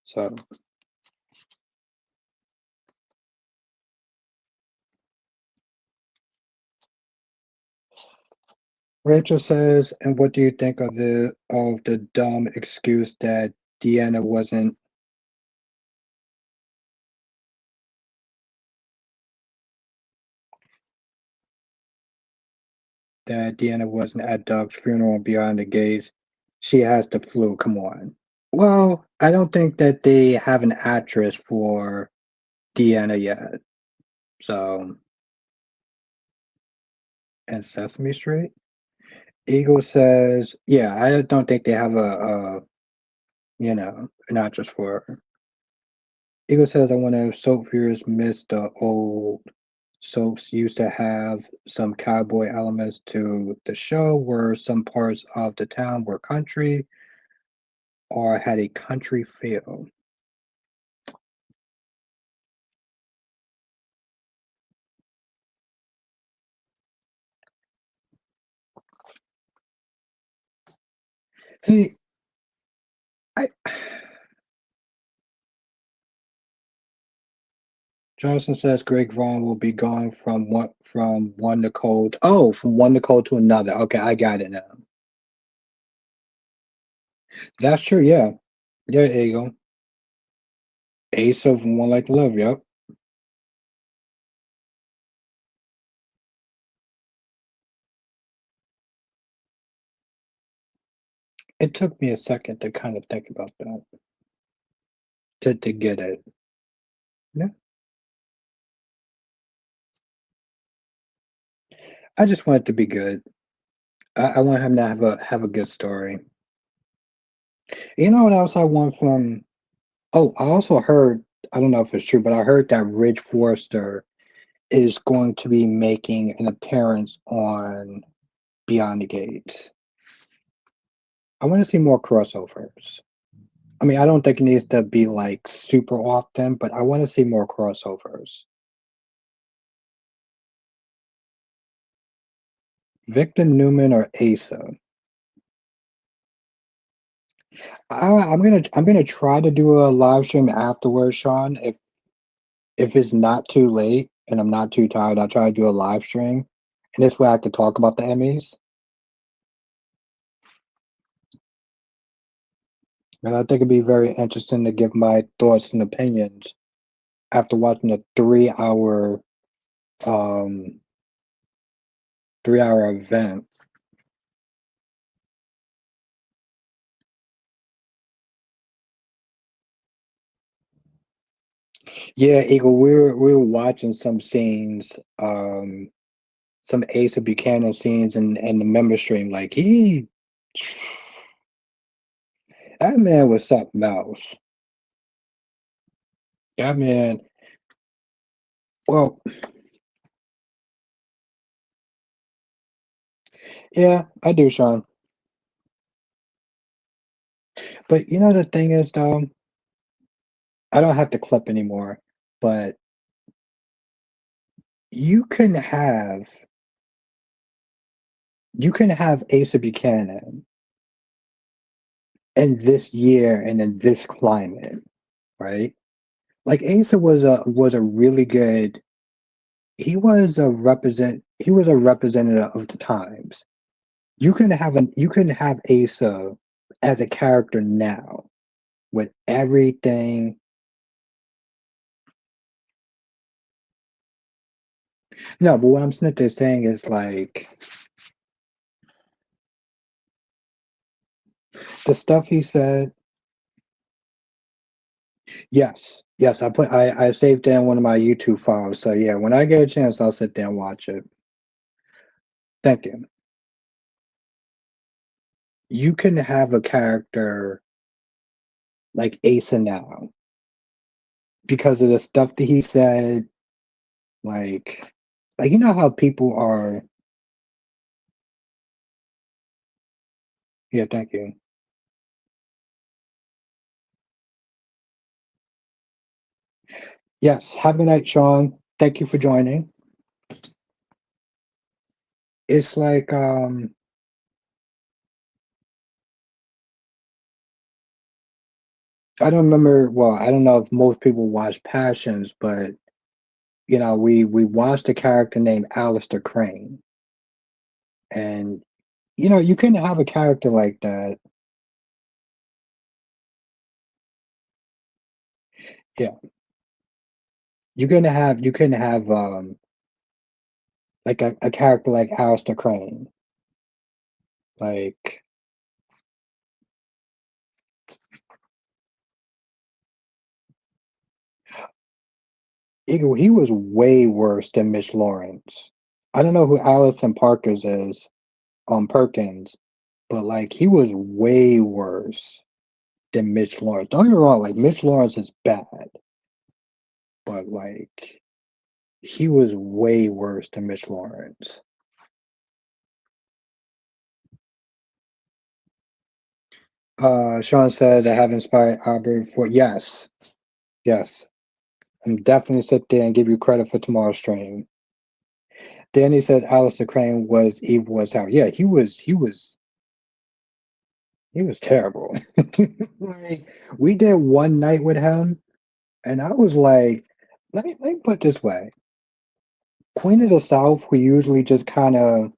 So Rachel says, and what do you think of the dumb excuse that Deanna wasn't at Doug's funeral and Beyond the Gates? She has the flu. Come on. Well, I don't think that they have an actress for Deanna yet. So, and Sesame Street. Eagle says, yeah, I don't think they have an actress for her. Eagle says, I want to soap viewers miss the old soaps used to have some cowboy elements to the show where some parts of the town were country or had a country feel. See, I Johnson says Greg Vaughn will be gone from one Nicole. From one Nicole to another. Okay, I got it now. That's true. Yeah, yeah. There you go. Ace of One Like Love. Yep. It took me a second to kind of think about that to get it. Yeah. I just want it to be good. I want him to have a good story. You know what else I want from? Oh, I also heard. I don't know if it's true, but I heard that Ridge Forrester is going to be making an appearance on Beyond the Gates. I want to see more crossovers. I mean, I don't think it needs to be like super often, but I want to see more crossovers. Victor Newman or Asa? I'm gonna try to do a live stream afterwards, Sean. If it's not too late and I'm not too tired, I'll try to do a live stream, and this way I could talk about the Emmys. And I think it'd be very interesting to give my thoughts and opinions after watching a um 3 hour event. Yeah, Eagle, we were watching some scenes, some Asa Buchanan scenes in the member stream. Like that man was something else. That man, well, yeah, I do, Sean. But you know the thing is though, I don't have the clip anymore, but you can have you can have Asa Buchanan in this year and in this climate, right? Like Asa was a really good he was a representative of the times. You can have Asa as a character now with everything. No, but what I'm simply saying is like the stuff he said. Yes, yes, I saved down one of my YouTube files. So yeah, when I get a chance, I'll sit there and watch it. Thank you. You can have a character like Asa now because of the stuff that he said. Like, like you know how people are. Yeah, thank you. Yes, have a good night, Sean. Thank you for joining. It's like I don't remember. Well, I don't know if most people watch Passions, but we watched a character named Alistair Crane, and you can have a character like that. Yeah, you can have like a character like Alistair Crane. Like he was way worse than Mitch Lawrence. I don't know who Allison Parkers is, Perkins, but like he was way worse than Mitch Lawrence. Don't get me wrong, like Mitch Lawrence is bad, but like he was way worse than Mitch Lawrence. Sean said I have inspired Albert for yes, yes. I'm definitely sit there and give you credit for tomorrow's stream. Danny said Alistair Crane was evil as hell. Yeah, he was He was terrible. Like, we did one night with him, and I was like, let me put it this way. Queen of the South, who usually just kind of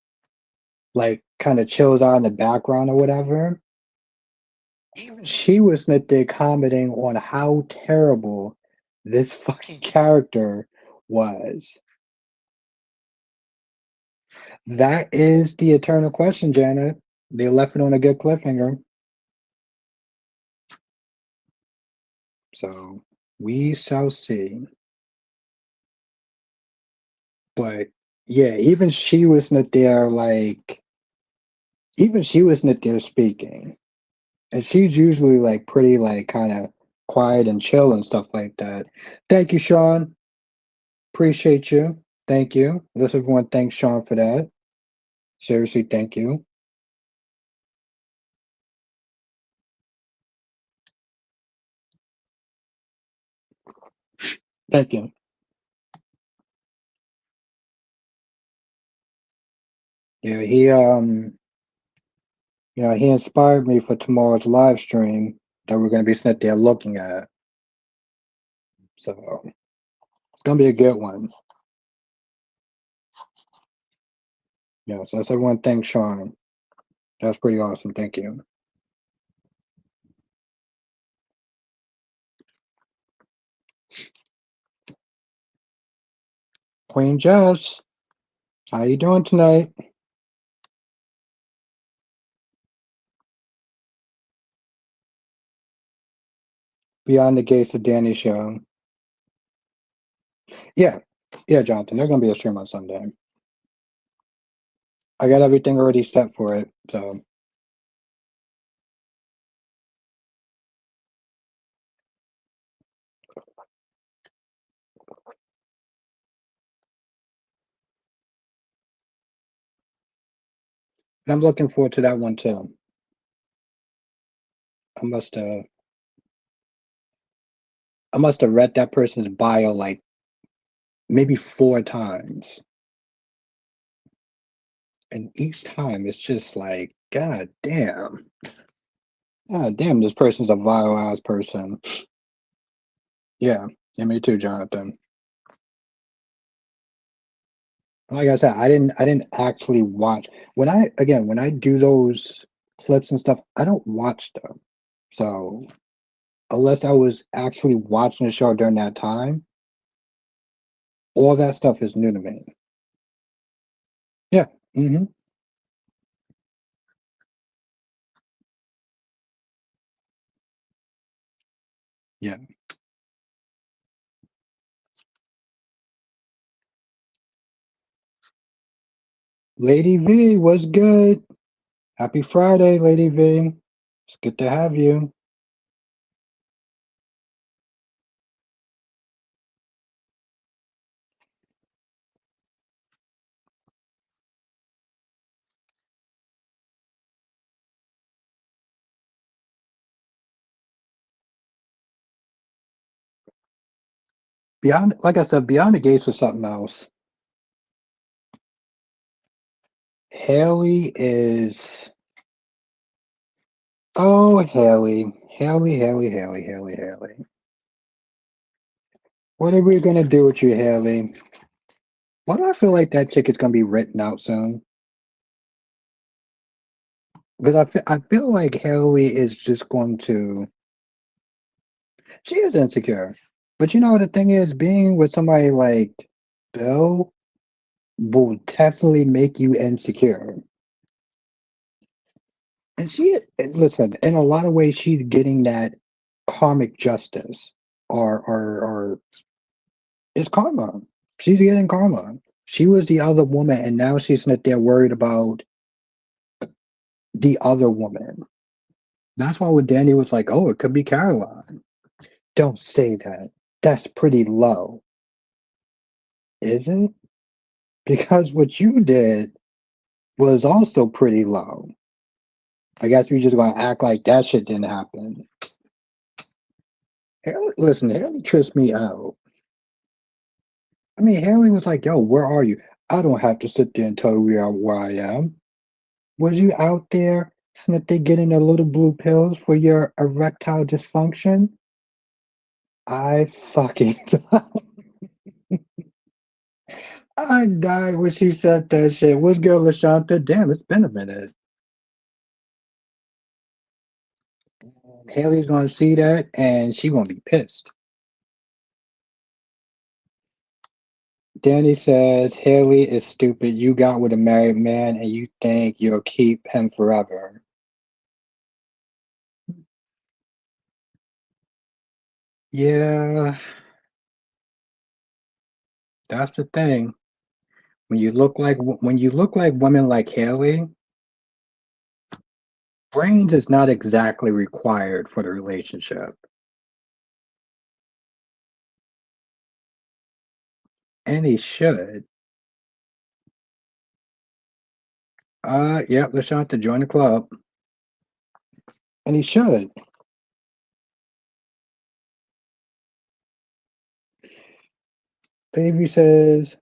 chills out in the background or whatever, even she was not there commenting on how terrible this fucking character was. That is the eternal question, Janet. They left it on a good cliffhanger. So we shall see. But yeah, even she was not there, like, even she was not there speaking. And she's usually like pretty, like, kind of quiet and chill and stuff like that. Thank you, Sean. Appreciate you. Thank you. Let's everyone thank Sean for that. Seriously, thank you. Thank you. Yeah, he inspired me for tomorrow's live stream that we're gonna be sitting there looking at. So it's gonna be a good one. Yeah, so let's everyone thank Sean. That's pretty awesome. Thank you. Queen Jess, how you doing tonight? Beyond the Gates of Danny show. Yeah. Yeah, Jonathan. They're gonna be a stream on Sunday. I got everything already set for it. So and I'm looking forward to that one too. I must have I must have read that person's bio like maybe 4 times. And each time it's just like, God damn. God damn, this person's a vile ass person. Yeah. Yeah, me too, Jonathan. Like I said, I didn't actually watch when I do those clips and stuff, I don't watch them. So unless I was actually watching the show during that time, all that stuff is new to me. Yeah. Yeah. Lady V was good. Happy Friday, Lady V. It's good to have you. Beyond, like I said, Beyond the Gates was something else. Haley is, oh, Haley. Haley, Haley, Haley, Haley, Haley. What are we gonna do with you, Haley? Why do I feel like that chick is gonna be written out soon? Because I feel like Haley is just going to. She is insecure, but you know the thing is, being with somebody like Bill will definitely make you insecure. And listen, in a lot of ways, she's getting that karmic justice, or it's karma. She's getting karma. She was the other woman, and now she's not there worried about the other woman. That's why with Danny was like, "Oh, it could be Caroline." Don't say that. That's pretty low, isn't it? Because what you did was also pretty low. I guess we just gonna act like that shit didn't happen. Listen, Haley tripped me out. I mean, Haley was like, "Yo, where are you? I don't have to sit there and tell you where I am. Was you out there Isn't they getting the little blue pills for your erectile dysfunction? I fucking I died when she said that shit. What's good, Lashanta? Damn, it's been a minute. Haley's gonna see that and she gonna be pissed. Danny says Haley is stupid. You got with a married man and you think you'll keep him forever. Yeah, that's the thing. When you look like women like Haley, brains is not exactly required for the relationship. And he should. Yeah, Lashanta, join the club. And he should. Baby says,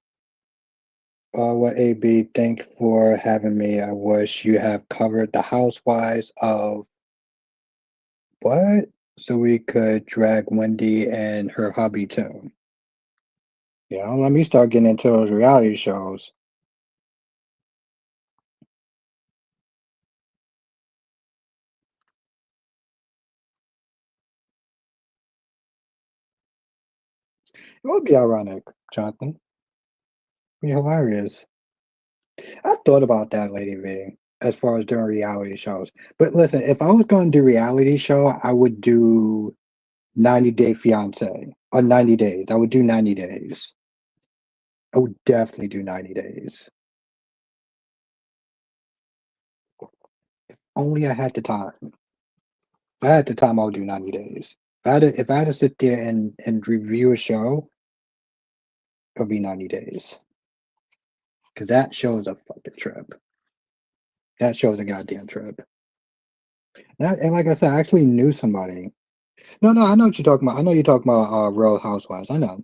what AB, thank for having me. I wish you have covered the housewives of what? So we could drag Wendy and her hubby too. Let me start getting into those reality shows. It would be ironic, Jonathan. Be hilarious. I thought about that, Lady V, as far as doing reality shows. But listen, if I was going to do reality show, I would do 90 Day Fiance or 90 Days. I would do 90 Days. I would definitely do 90 Days. Only I had the time. If I had the time, I would do 90 Days. If I had to sit there and review a show, it would be 90 Days. Because that show is a fucking trip. That show is a goddamn trip. And like I said, I actually knew somebody. No, no, I know what you're talking about. I know you're talking about Real Housewives. I know.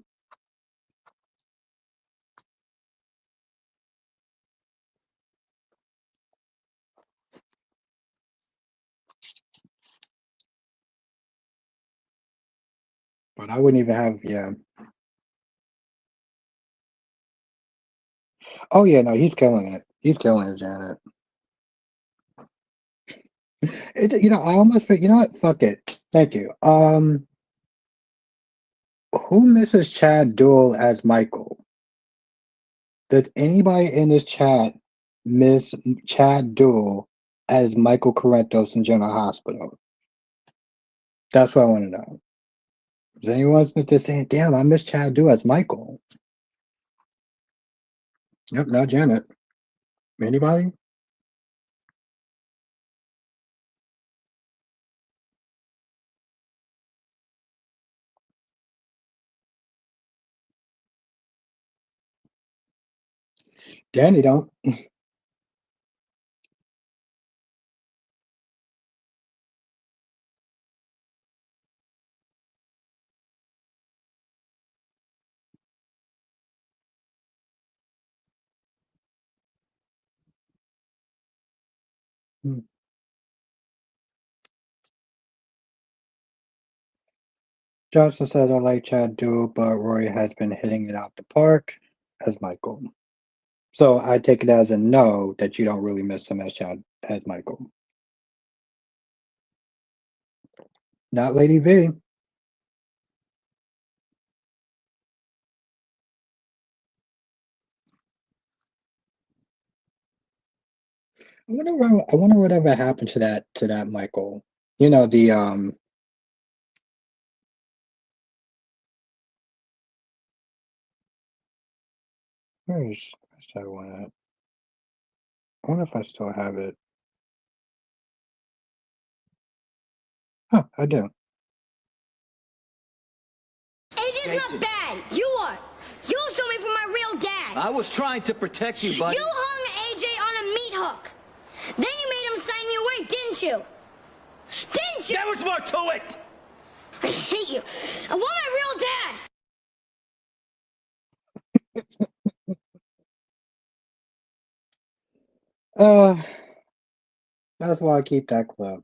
But I wouldn't even have, yeah. Oh, yeah, no, he's killing it. He's killing it, Janet. I almost, you know what? Fuck it. Thank you. Who misses Chad Duell as Michael? Does anybody in this chat miss Chad Duell as Michael Correntos in General Hospital? That's what I want to know. Does anyone just saying, damn, I miss Chad Duell as Michael? Yep, not Janet. Anybody? Danny don't. Hmm. Johnson says I like Chad Duell, but Rory has been hitting it out the park as Michael. So I take it as a no that you don't really miss him as Chad as Michael. Not Lady V. I wonder whatever happened to that Michael. The where's that one at? I wonder if I still have it. Huh, I do. AJ's not bad. You are. You saw me from my real dad. I was trying to protect you, buddy. You hung AJ on a meat hook. Then you made him sign me away, didn't you? Didn't you? There was more to it! I hate you. I want my real dad. Uh That's why I keep that clip.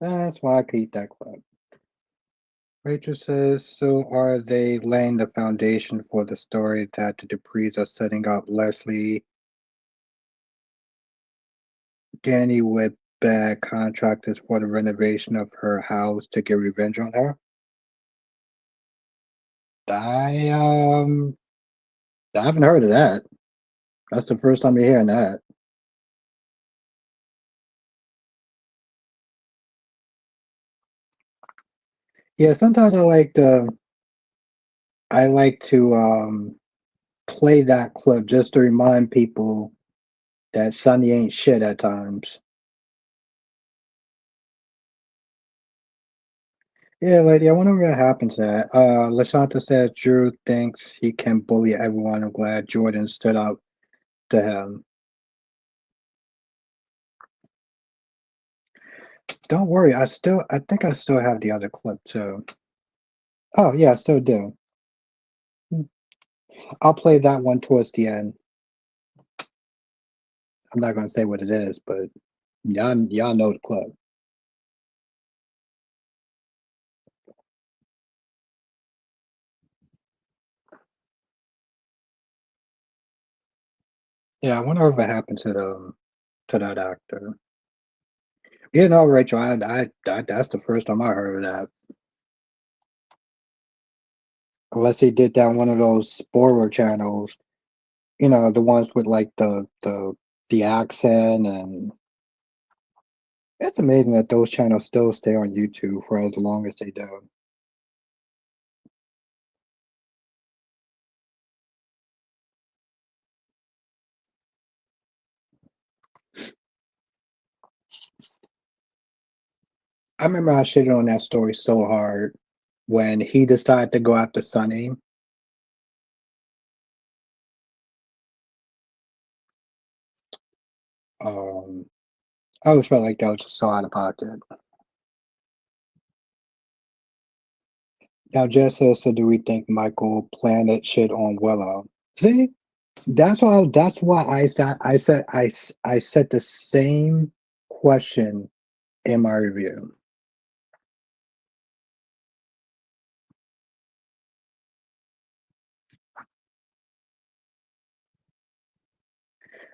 That's why I keep that clip. Rachel says, so are they laying the foundation for the story that the Duprees are setting up Leslie, Danny with bad contractors for the renovation of her house to get revenge on her? I I haven't heard of that. That's the first time you're hearing that. Yeah, sometimes I like to play that clip just to remind people that Sonny ain't shit at times. Yeah, lady, I wonder what happened to that. Lashanta says Drew thinks he can bully everyone. I'm glad Jordan stood up to him. Don't worry, I think I still have the other clip too. Oh yeah, I still do. I'll play that one towards the end. I'm not gonna say what it is, but y'all know the clip. Yeah, I wonder if it happened to that actor. You know, Rachel, that's the first time I heard of that. Unless he did that on one of those spoiler channels, you know, the ones with like the accent, and it's amazing that those channels still stay on YouTube for as long as they do. I remember I shitted on that story so hard when he decided to go after Sonny. Um, I always felt like that was just so out of pocket. Now, Jess says, so do we think Michael planned that shit on Willow? See, that's why I said the same question in my review.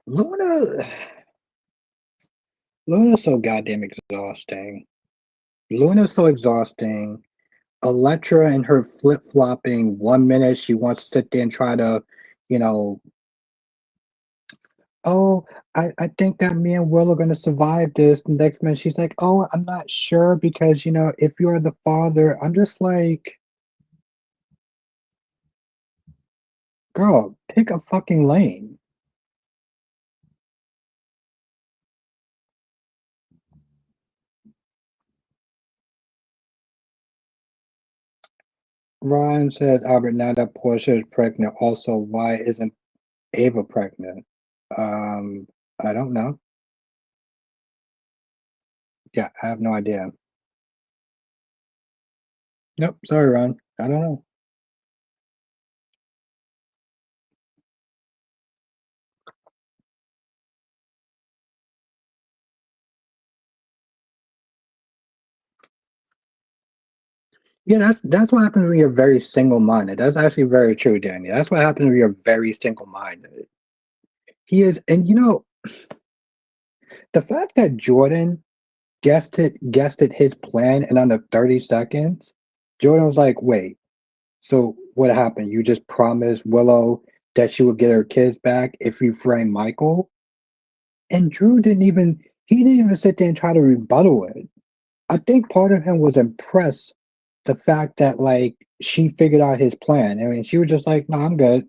Luna, Luna's so goddamn exhausting. Luna's so exhausting. Electra and her flip flopping. 1 minute she wants to sit there and try to, you know, oh, I think that me and Will are gonna survive this. The next minute she's like, oh, I'm not sure because if you're the father, I'm just like, girl, pick a fucking lane. Ryan says, Albert, now that Portia is pregnant, also why isn't Ava pregnant? Um, I don't know. Yeah, I have no idea. Nope, sorry, Ron. I don't know. Yeah, that's what happens when you're very single-minded. That's actually very true, Danny. That's what happens when you're very single-minded. He is, and the fact that Jordan guessed it his plan in under 30 seconds, Jordan was like, wait, so what happened? You just promised Willow that she would get her kids back if you frame Michael? And Drew didn't even sit there and try to rebuttal it. I think part of him was impressed the fact that like she figured out his plan. I mean, she was just like, "No, I'm good.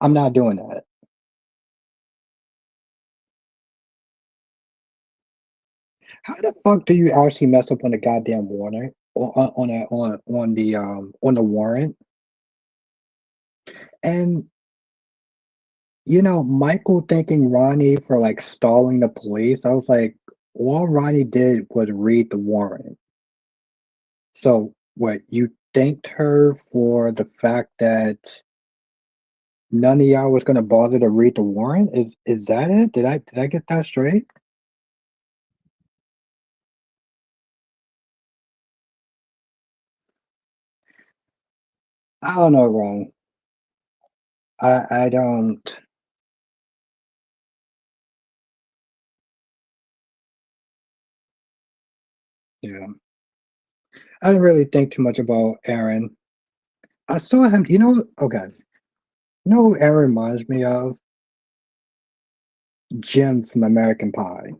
I'm not doing that." How the fuck do you actually mess up on the goddamn warrant on the warrant? And Michael thanking Ronnie for like stalling the police. I was like, all Ronnie did was read the warrant. So what you thanked her for the fact that none of y'all was gonna bother to read the warrant? Is that it? Did I get that straight? I don't know, Ron. I don't. Yeah, I didn't really think too much about Aaron. I saw him. Okay. You know who Aaron reminds me of? Jim from American Pie.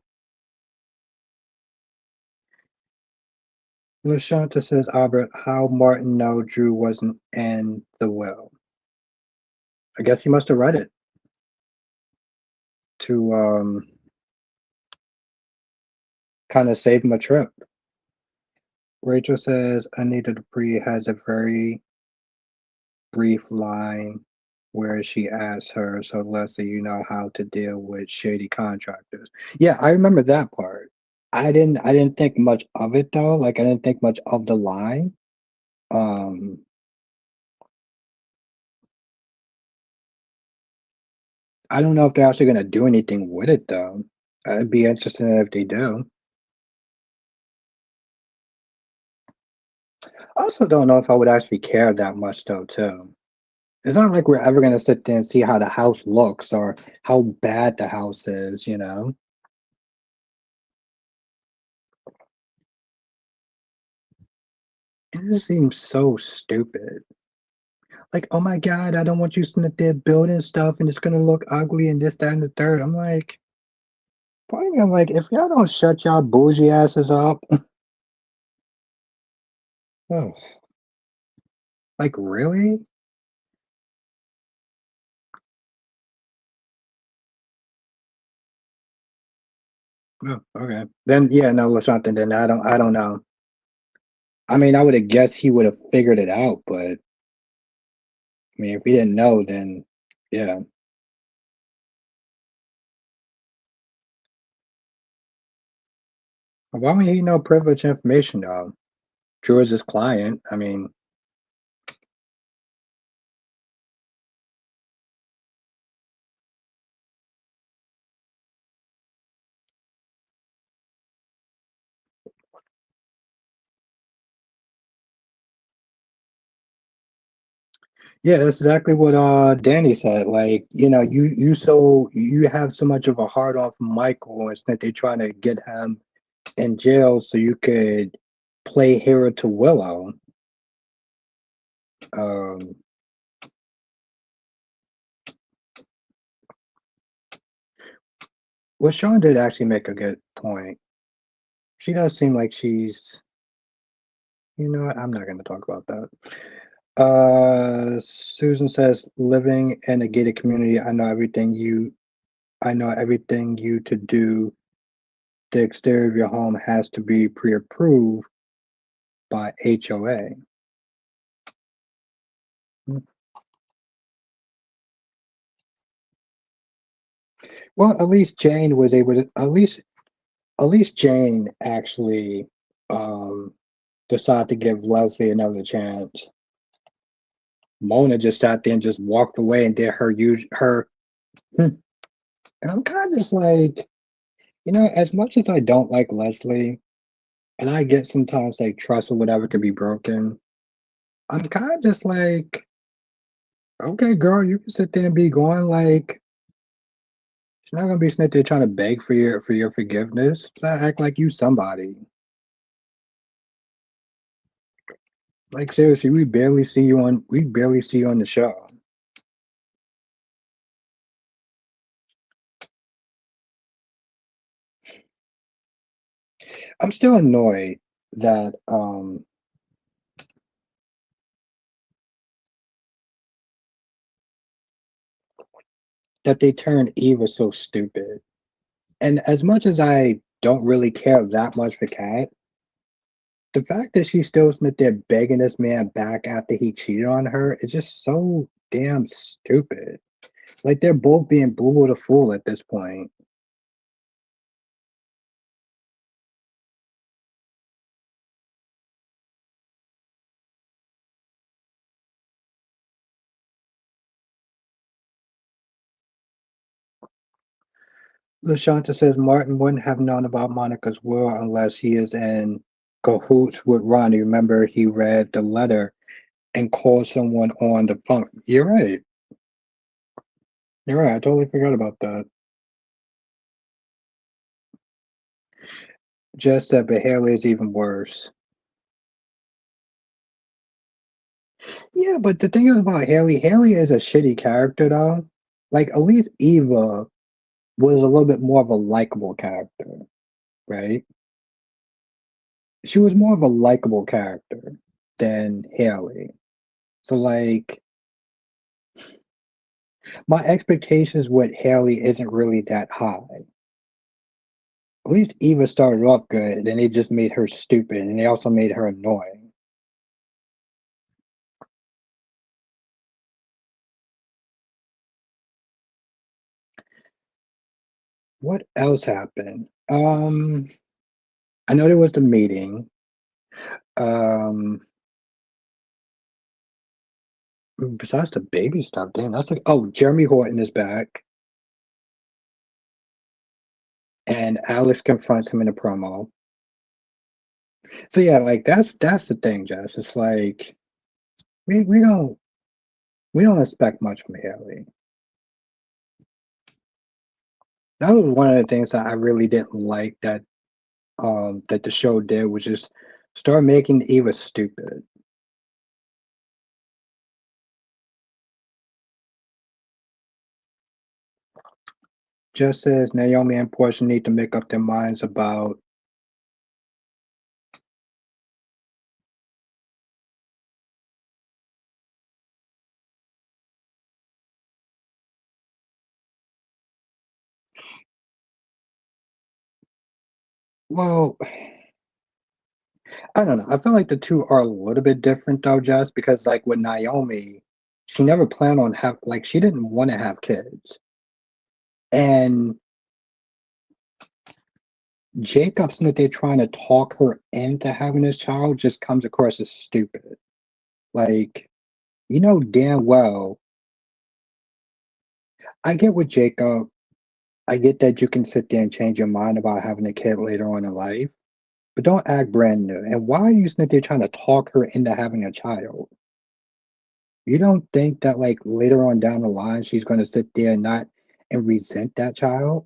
LaShanta says, Albert, how Martin know Drew wasn't in the will? I guess he must have read it to kind of save him a trip. Rachel says, Anita Dupree has a very brief line where she asks her, so Leslie, you know how to deal with shady contractors. Yeah, I remember that part. I didn't think much of it though. Like I didn't think much of the line. Um I don't know if they're actually gonna do anything with it though. I'd be interested if they do. I also don't know if I would actually care that much though too. It's not like we're ever gonna sit there and see how the house looks or how bad the house is. It just seems so stupid. Like, oh my God, I don't want you sitting up there building stuff and it's gonna look ugly and this, that, and the third. I'm like, part of me, I'm like, if y'all don't shut y'all bougie asses up, oh, like really? Oh, okay. Then yeah, no, or something. Then I don't know. I mean, I would have guessed he would have figured it out, but I mean, if he didn't know, then yeah. Why would he know privileged information though? Drew is his client. I mean, yeah, that's exactly what Danny said. Like, you have so much of a hard on from Michael, and that they're trying to get him in jail so you could play hero to Willow. Um, well, Sean did actually make a good point. She does seem like she's, you know what? I'm not going to talk about that. Susan says, living in a gated community, I know everything you to do. The exterior of your home has to be pre-approved by HOA. Well, at least Jane was able to. At least Jane actually um, decided to give Leslie another chance. Mona just sat there and just walked away and did her. Hmm. And I'm kind of just like, as much as I don't like Leslie, and I get sometimes like trust or whatever could be broken. I'm kind of just like, okay, girl, you can sit there and be going like, she's not gonna be sitting there trying to beg for your forgiveness. Just act like you somebody. Like seriously, we barely see you on the show. I'm still annoyed that that they turned Eva so stupid. And as much as I don't really care that much for Kat, the fact that she's still sitting there begging this man back after he cheated on her is just so damn stupid. Like they're both being boo the fool at this point. LaShanta says Martin wouldn't have known about Monica's will unless he is in cahoots with Ronnie. Remember, he read the letter and call someone on the phone. You're right. You're right. I totally forgot about that. Just that, but Haley is even worse. Yeah, but the thing is about Haley, Haley is a shitty character though. Like at least Eva was a little bit more of a likable character, right? She was more of a likable character than Haley. So like my expectations with Haley isn't really that high. At least Eva started off good, and then they just made her stupid, and they also made her annoying. What else happened? I know there was the meeting. Um, besides the baby stuff, damn, that's like, oh, Jeremy Horton is back, and Alex confronts him in a promo. So yeah, like that's the thing, Jess. It's like we don't we don't expect much from Haley. That was one of the things that I really didn't like that the show did was just start making Eva stupid. Just as Naomi and Portia need to make up their minds about, well, I don't know. I feel like the two are a little bit different though, just because like with Naomi, she never planned on have like she didn't want to have kids. And Jacobson that they're trying to talk her into having this child just comes across as stupid. Like, you know damn well, I get with Jacob, I get that you can sit there and change your mind about having a kid later on in life, but don't act brand new. And why are you sitting there trying to talk her into having a child? You don't think that like later on down the line she's gonna sit there and not and resent that child?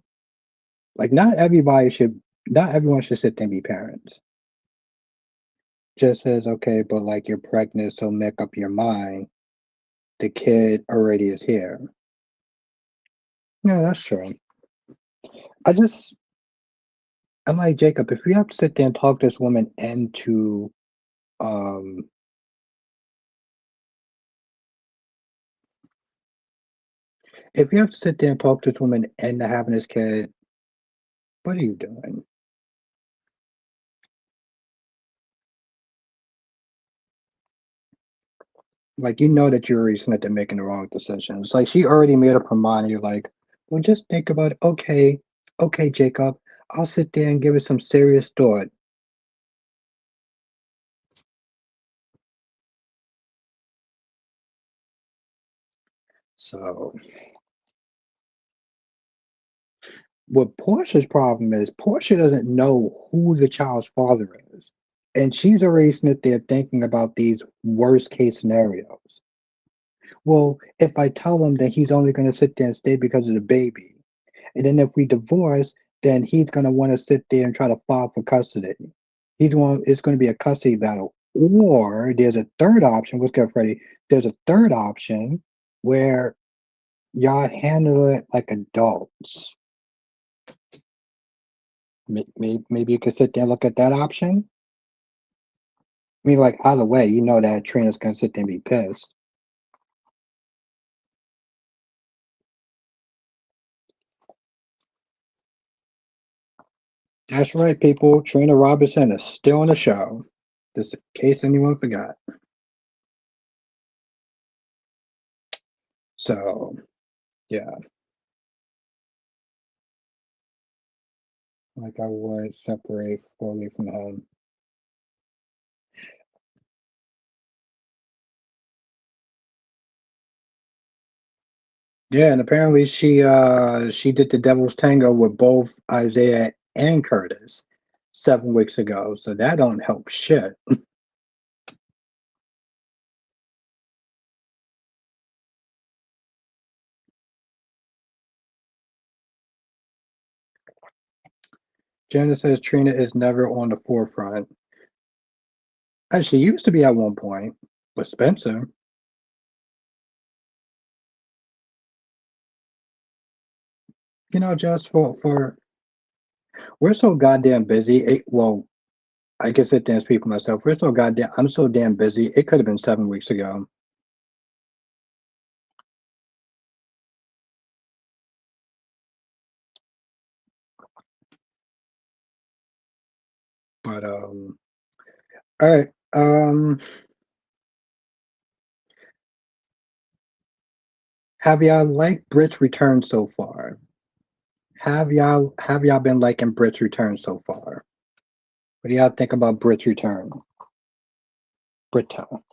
Like not everyone should sit there and be parents. Just says, okay, but like you're pregnant, so make up your mind. The kid already is here. Yeah, that's true. I just I'm like Jacob, if we have to sit there and talk this woman into um if you have to sit there and talk this woman into having this kid, what are you doing? Like you know that you're already sitting there making the wrong decisions. Like she already made up her mind. And you're like, well, just think about it. Okay, okay, Jacob, I'll sit there and give it some serious thought. So, what Portia's problem is, Portia doesn't know who the child's father is, and she's already sitting there thinking about these worst case scenarios. Well, if I tell him that he's only going to sit there and stay because of the baby, and then if we divorce, then he's going to want to sit there and try to file for custody. It's going to be a custody battle. Or there's a third option. What's good, Freddie? There's a third option where y'all handle it like adults. Maybe you could sit there and look at that option. I mean, like either way, you know that Trina's going to sit there and be pissed. That's right, people. Trina Robinson is still on the show. Just in case anyone forgot. So, yeah, like I would separate fully from him. Yeah, and apparently she did the Devil's Tango with both Isaiah and Curtis 7 weeks ago. So that don't help shit. Janice says Trina is never on the forefront. She used to be at one point, but Spencer. Just for we're so goddamn busy. Well, I guess it damn speak for myself. We're so goddamn. I'm so damn busy. It could have been 7 weeks ago. But all right. Have y'all liked Brit's return so far? Have y'all been liking Brit's return so far? What do y'all think about Brit's return? Brito.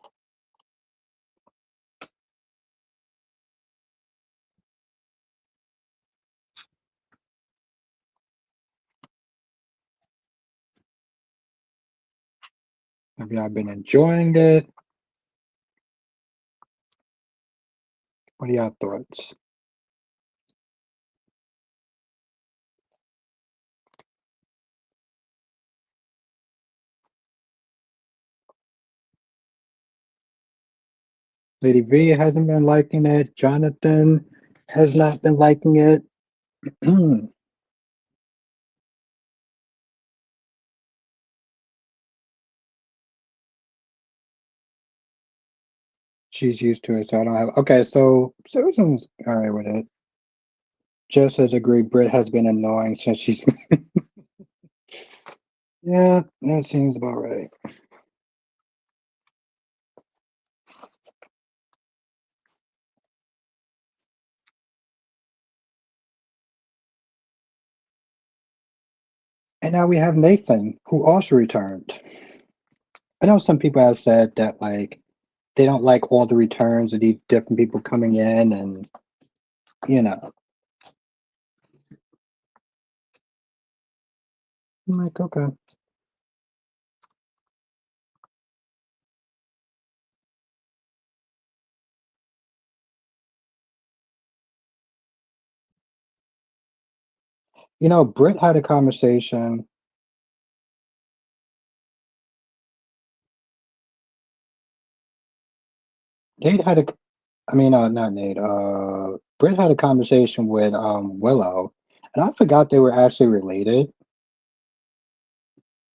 Have y'all been enjoying it? What are y'all thoughts? Lady V hasn't been liking it. Jonathan has not been liking it. She's used to it, so I don't have. Okay, so Susan's all right with it. Just as agreed, Brit has been annoying since she's. Yeah, that seems about right. And now we have Nathan, who also returned. I know some people have said that like they don't like all the returns of these different people coming in, and you know, I'm like, okay. Britt had a conversation. Nate had a, I mean, not Nate. Britt had a conversation with Willow, and I forgot they were actually related.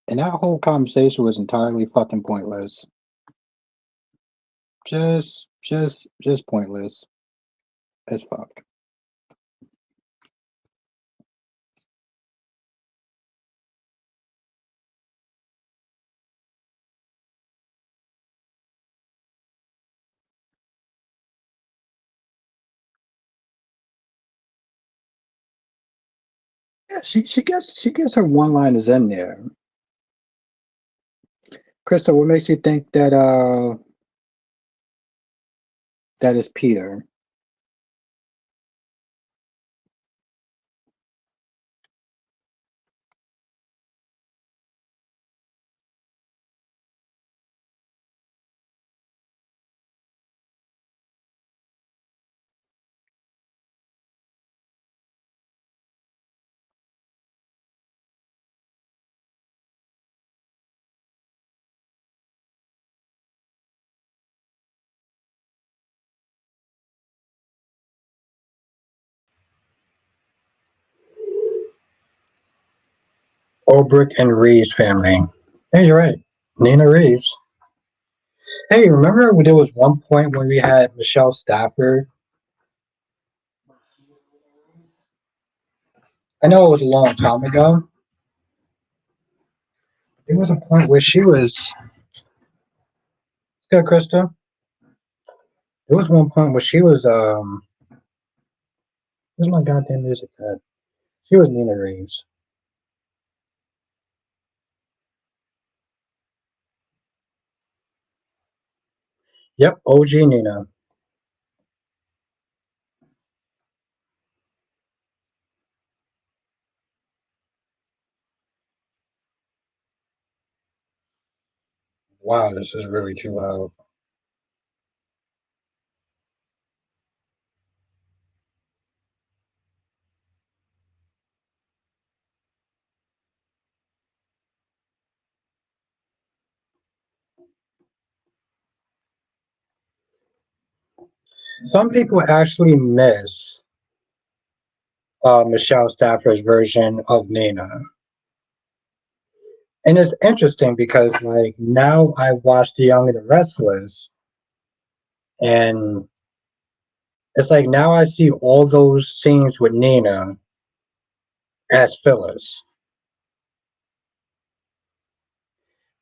And that whole conversation was entirely fucking pointless. Just pointless as fuck. Yeah, she gets her one liners in there. Krista, what makes you think that is Peter? Olbrich and Reeves family. Hey, you're right. Nina Reeves. Hey, remember when there was one point when we had Michelle Stafford? I know it was a long time ago. There was a point where she was. Yeah, Krista. There was one point where she was. Where's my goddamn music at? She was Nina Reeves. Yep, OG Nina. Wow, this is really too loud. Some people actually miss Michelle Stafford's version of Nina. And it's interesting because, like, now I watch The Young and the Restless, and it's like now I see all those scenes with Nina as Phyllis.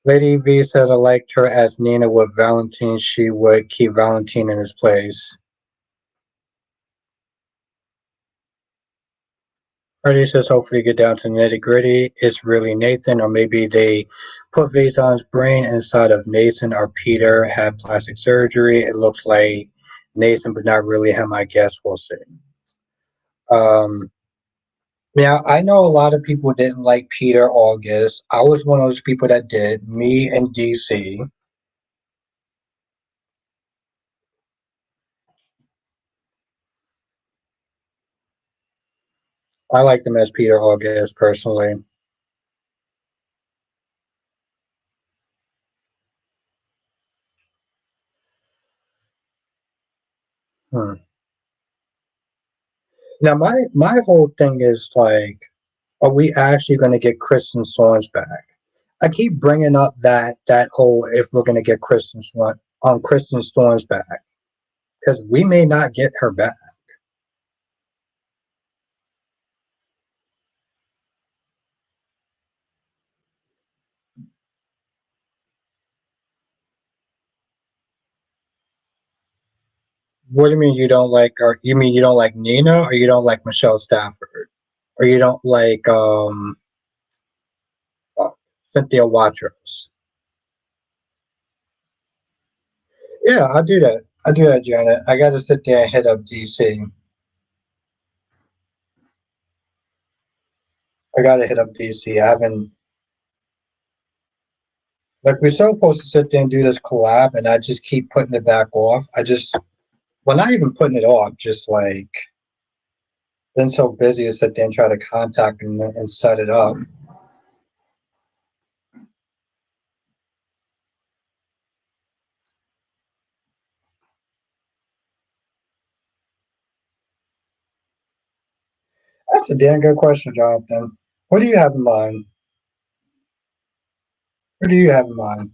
Lady V says I liked her as Nina with Valentine. She would keep Valentine in his place. Freddie says hopefully get down to the nitty gritty. It's really Nathan, or maybe they put Vaison's brain inside of Nathan, or Peter had plastic surgery. It looks like Nathan, but not really him. I guess we'll see. Um, Now, I know a lot of people didn't like Peter August. I was one of those people that did. Me and DC. I liked him as Peter August personally. Hmm. Now, my whole thing is like, are we actually going to get Kristen Storms back? I keep bringing up that whole if we're going to get Kristen Storms back because we may not get her back. What do you mean you don't like her? You mean you don't like Nina, or you don't like Michelle Stafford, or you don't like uh, Cynthia Watros? Yeah, I'll do that. I'll do that, Janet. I got to sit there and hit up DC. I got to hit up DC. I haven't, like, we're so supposed to sit there and do this collab, and I just keep putting it back off. Well, not even putting it off, just like, been so busy to sit there and try to contact and set it up. That's a damn good question, Jonathan. What do you have in mind? What do you have in mind?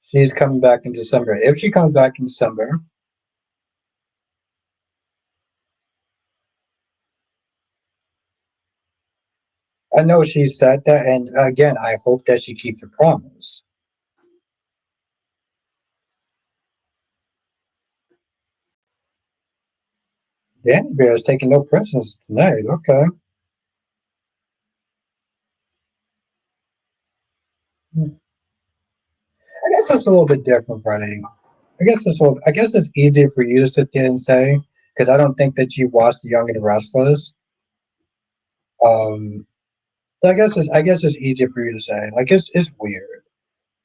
She's coming back in December. If she comes back in December, I know she said that, and again, I hope that she keeps her promise. Danny Bear is taking no prisoners tonight. Okay. I guess it's a little bit different, Freddie. I guess it's easier for you to sit there and say because I don't think that you watched The Young and the Restless. Um, so I guess it's easier for you to say. Like it's weird,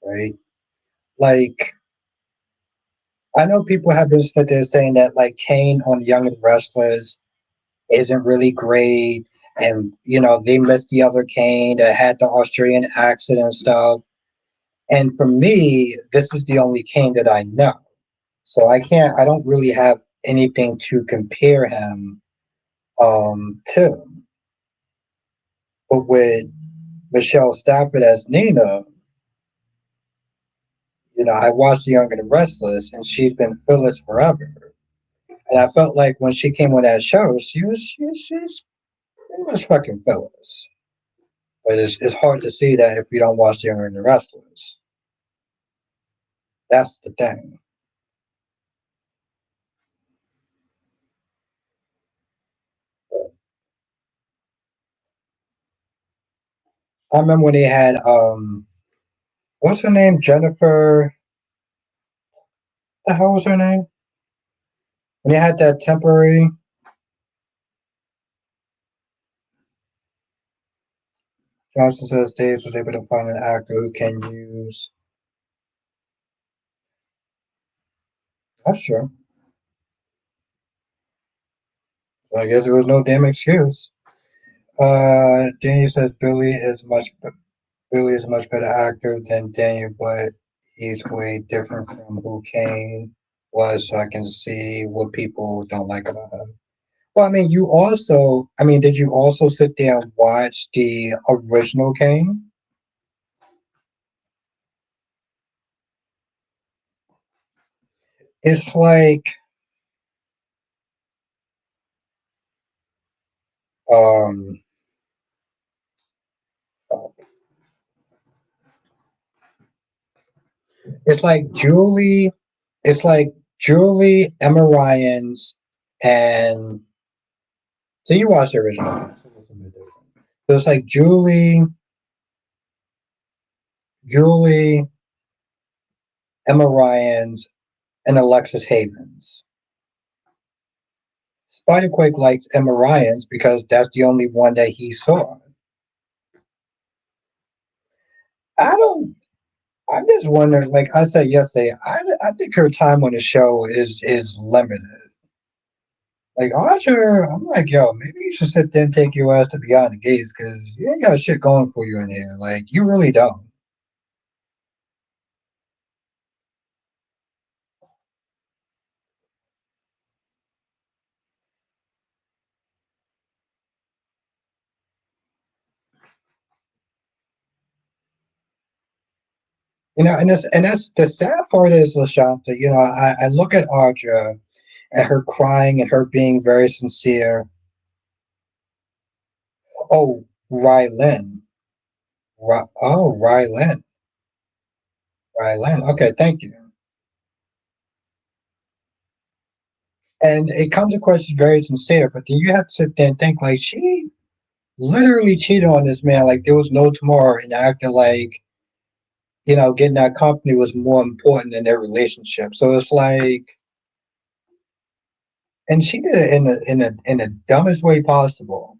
right? Like I know people have been sitting there saying that like Kane on The Young and the Restless isn't really great, and they missed the other Kane that had the Australian accent and stuff. And for me, this is the only Kane that I know. So I don't really have anything to compare him to. But with Michelle Stafford as Nina, I watched The Young and the Restless, and she's been Phyllis forever. And I felt like when she came on that show, she's pretty much fucking Phyllis. But it's hard to see that if you don't watch The Young and the Restless. That's the thing. I remember when they had what's her name? Jennifer. The hell was her name? When they had that temporary. Johnson says Days was able to find an actor who can use. That's true. So I guess there was no damn excuse. Daniel says Billy is a much better actor than Daniel, but he's way different from who Kane was so I can see what people don't like about her. Well, I mean, you also, I mean, did you also sit there and watch the original Kane? It's like, um, it's like Julie, it's like Julie, Emma Ryans, and so you watched the original. So it's like Julie, Emma Ryans, and Alexis Havens. Spider-Quake likes Emma Ryans because that's the only one that he saw. I don't. I'm just wondering. Like I said yesterday, I think her time on the show is limited. Like Archer, I'm like, yo, maybe you should sit there and take your ass to Beyond the Gates because you ain't got shit going for you in here. Like you really don't. And that's the sad part is Lashanta. I look at Audra and her crying and her being very sincere. Oh, Rylan. Rylan. Rylan. Okay, thank you. And it comes across as very sincere, but then you have to sit there and think like she literally cheated on this man like there was no tomorrow and acted like getting that company was more important than their relationship. So it's like, and she did it in the dumbest way possible.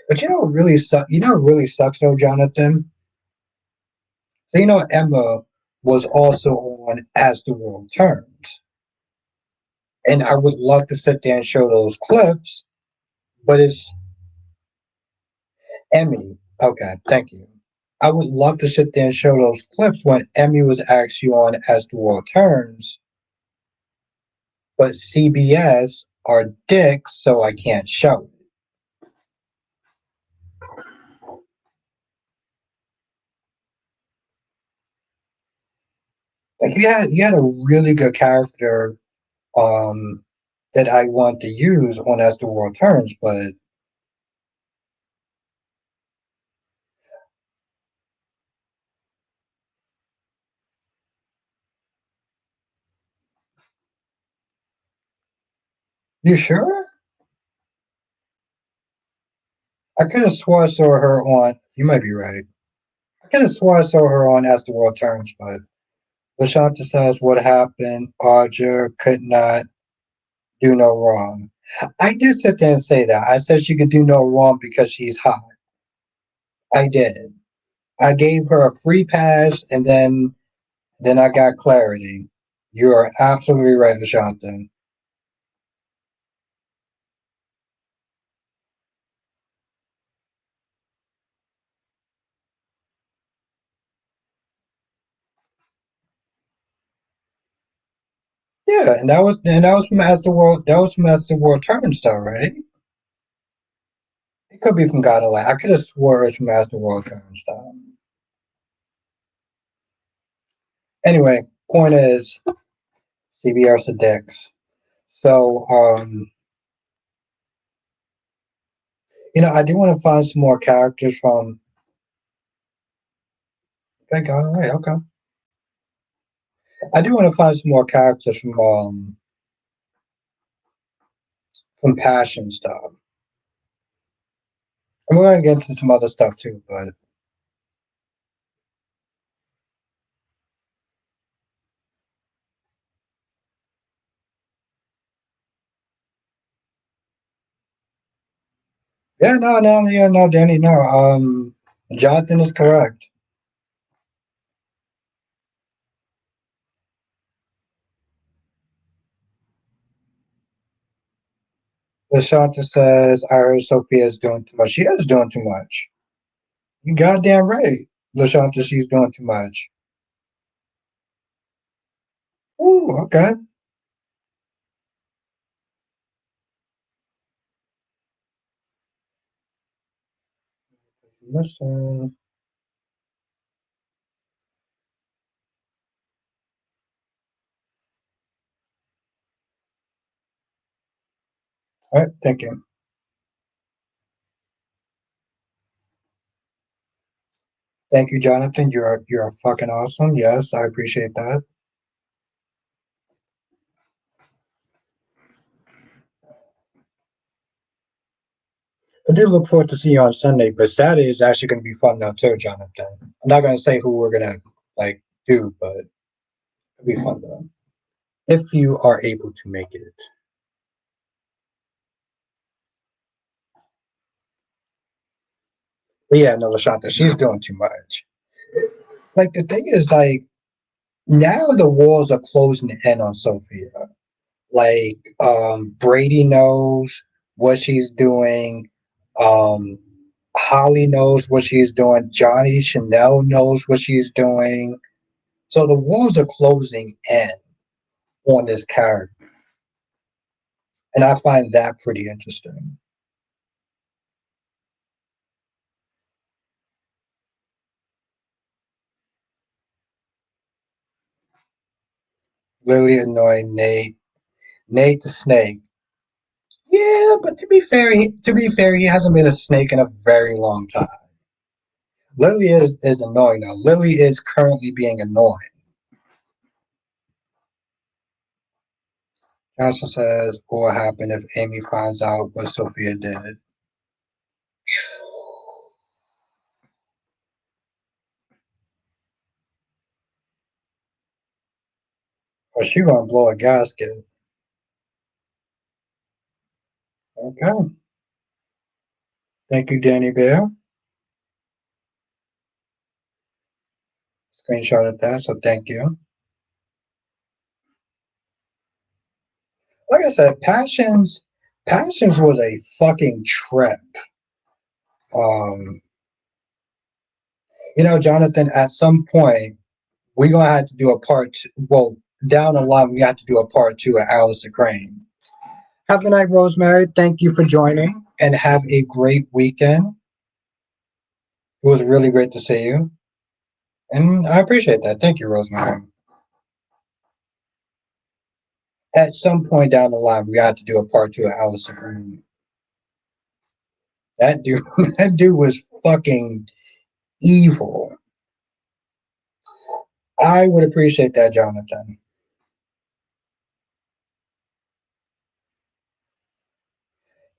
But what really sucks. What really sucks though, Jonathan. So Emma was also on As the World Turns, and I would love to sit there and show those clips, but it's Emmy. Okay, thank you. I would love to sit there and show those clips when Emmy was actually on As the World Turns, but CBS are dicks, so I can't show it. Like you had a really good character um that I want to use on As the World Turns, but you sure? I could have swore I saw her on. You might be right. I could have swore I saw her on As the World Turns, but Lashanta says what happened. Audra could not do no wrong. I did sit there and say that. I said she could do no wrong because she's hot. I did. I gave her a free pass, and then I got clarity. You are absolutely right, Lashanta. Yeah, and that was from As the World Turns, though, right? It could be from God of Light. I could have swore it's from As the World Turns, though. Anyway, point is, CBR's a dicks. So, I do want to find some more characters from. Okay, God of Light. Okay, I do want to find some more characters from Passion stuff. And we're gonna get into some other stuff too, but yeah, no, no, yeah, no, Danny, no. Jonathan is correct. Lashanta says, I heard Sophia is doing too much. She is doing too much. You goddamn right. Lashanta, she's doing too much. Ooh, okay. Listen. All right, thank you. Thank you, Jonathan. You're fucking awesome. Yes, I appreciate that. I do look forward to seeing you on Sunday, but Saturday is actually going to be fun now too, Jonathan. I'm not going to say who we're gonna like do, but it'll be fun though if you are able to make it. But yeah, no, Lashanta, she's doing too much. Like the thing is, like now the walls are closing in on Sophia. Like Brady knows what she's doing. Um, Holly knows what she's doing. Johnny Chanel knows what she's doing. So the walls are closing in on this character, and I find that pretty interesting. Really annoying Nate. Nate the Snake. Yeah, but to be fair, he hasn't been a snake in a very long time. Lily is annoying now. Lily is currently being annoying. Johnson says, "What will happen if Amy finds out what Sophia did?" Well, she gonna blow a gasket. Okay. Thank you, Danny Bear. Screenshot of that, so thank you. Like I said, Passions was a fucking trip. Um, Jonathan, at some point we're gonna have to do a part two. Well, down the line we have to do a part two of Alice the Crane. Have a night, Rosemary. Thank you for joining and have a great weekend. It was really great to see you. And I appreciate that. Thank you, Rosemary. At some point down the line, we got to do a part two of Alistair Green. That dude, that dude was fucking evil. I would appreciate that, Jonathan.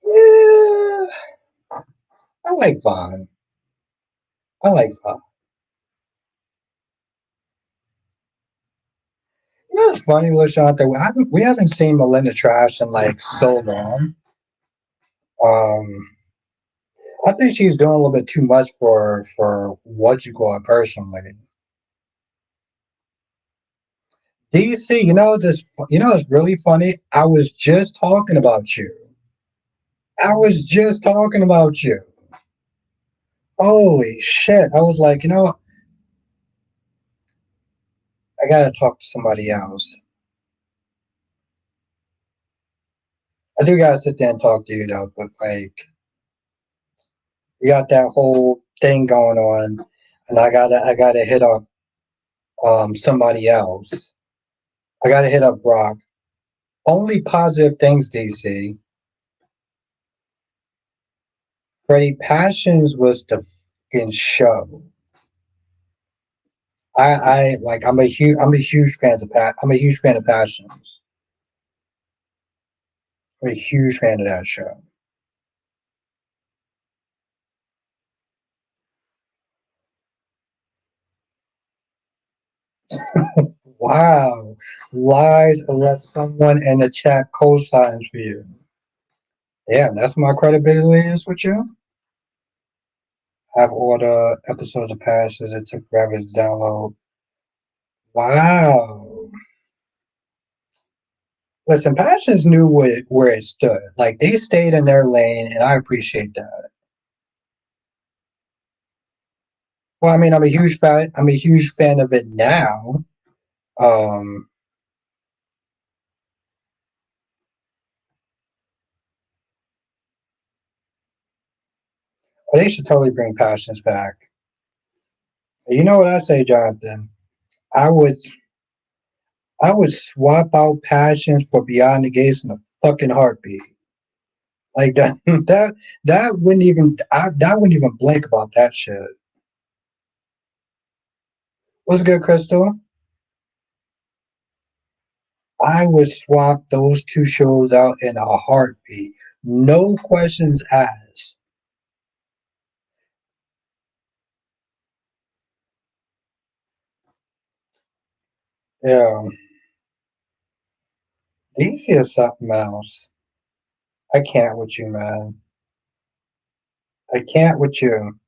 Yeah, I like Vaughn. I like Vaughn. It's funny, LaShanta. We haven't seen Melinda Trash in like so long. Um, I think she's doing a little bit too much for what you call it personally. DC, it's really funny. I was just talking about you. I was just talking about you. Holy shit. I was like, I gotta talk to somebody else. I do gotta sit there and talk to you though, but like we got that whole thing going on and I gotta hit up somebody else. I gotta hit up Brock. Only positive things, DC. Freddie Passions was the fucking show. I like I'm a huge fan of Passions. I'm a huge fan of that show. Wow. Lies unless someone in the chat co-signs for you. Yeah, that's my credibility is with you. Have all the episodes of Passions. It took forever to download. Wow. Listen, Passions knew where it stood. Like they stayed in their lane, and I appreciate that. Well, I mean, I'm a huge fan. I'm a huge fan of it now. Um, But they should totally bring Passions back. You know what I say, Jonathan? I would I would swap out Passions for Beyond the Gates in a fucking heartbeat. Like that that wouldn't even that wouldn't even blink about that shit. What's good, Crystal? I would swap those two shows out in a heartbeat. No questions asked. Yeah. DC is something else. I can't with you, man. I can't with you.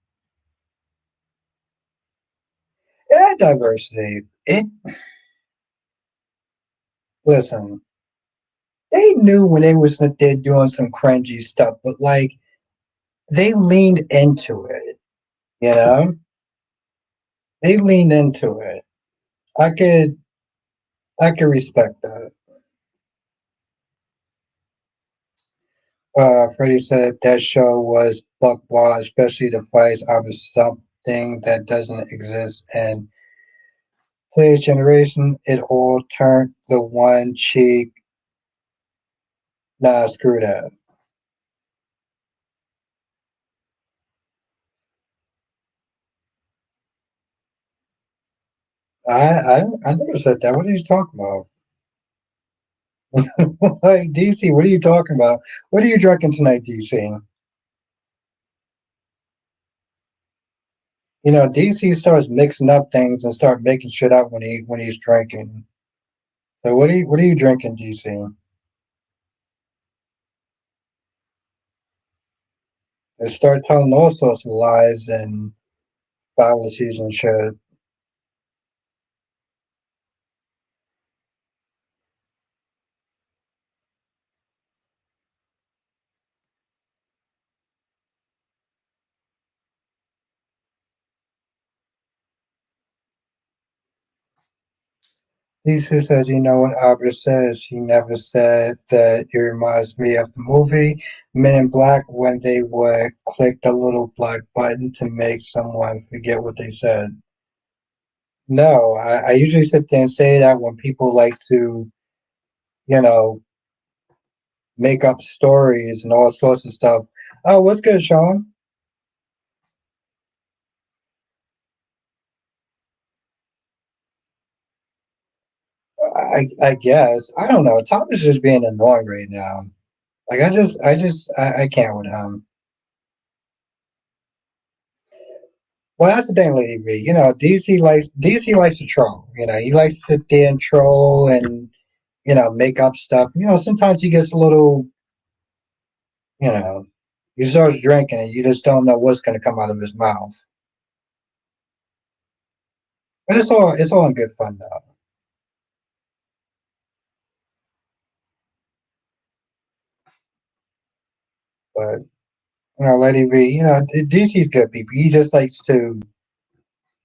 Yeah, diversity. It listen, they knew when they was there doing some cringy stuff, but like they leaned into it, you know? They leaned into it. I could I could respect that. Freddie said that show was buck wild, especially the fights out of something that doesn't exist in today's generation. It all turned the one cheek. Nah, screw that. I never said that. What are you talking about? Like DC, what are you talking about? What are you drinking tonight, DC? You know, DC starts mixing up things and start making shit up when he's drinking. So what are you drinking, DC? They start telling all sorts of lies and fallacies and shit. DC says, you know what Albert says? He never said that it reminds me of the movie Men in Black when they would click the little black button to make someone forget what they said. No, I usually sit there and say that when people like to, you know, make up stories and all sorts of stuff. Oh, what's good, Sean? I guess. I don't know. Tom is just being annoying right now. Like I can't with him. Well, that's the thing, Lady V. You know, DC likes to troll. You know, he likes to sit there and troll and make up stuff. You know, sometimes he gets a little. You know, he starts drinking and you just don't know what's going to come out of his mouth. But it's all in good fun though. But Lady V. DC's good people. He just likes to.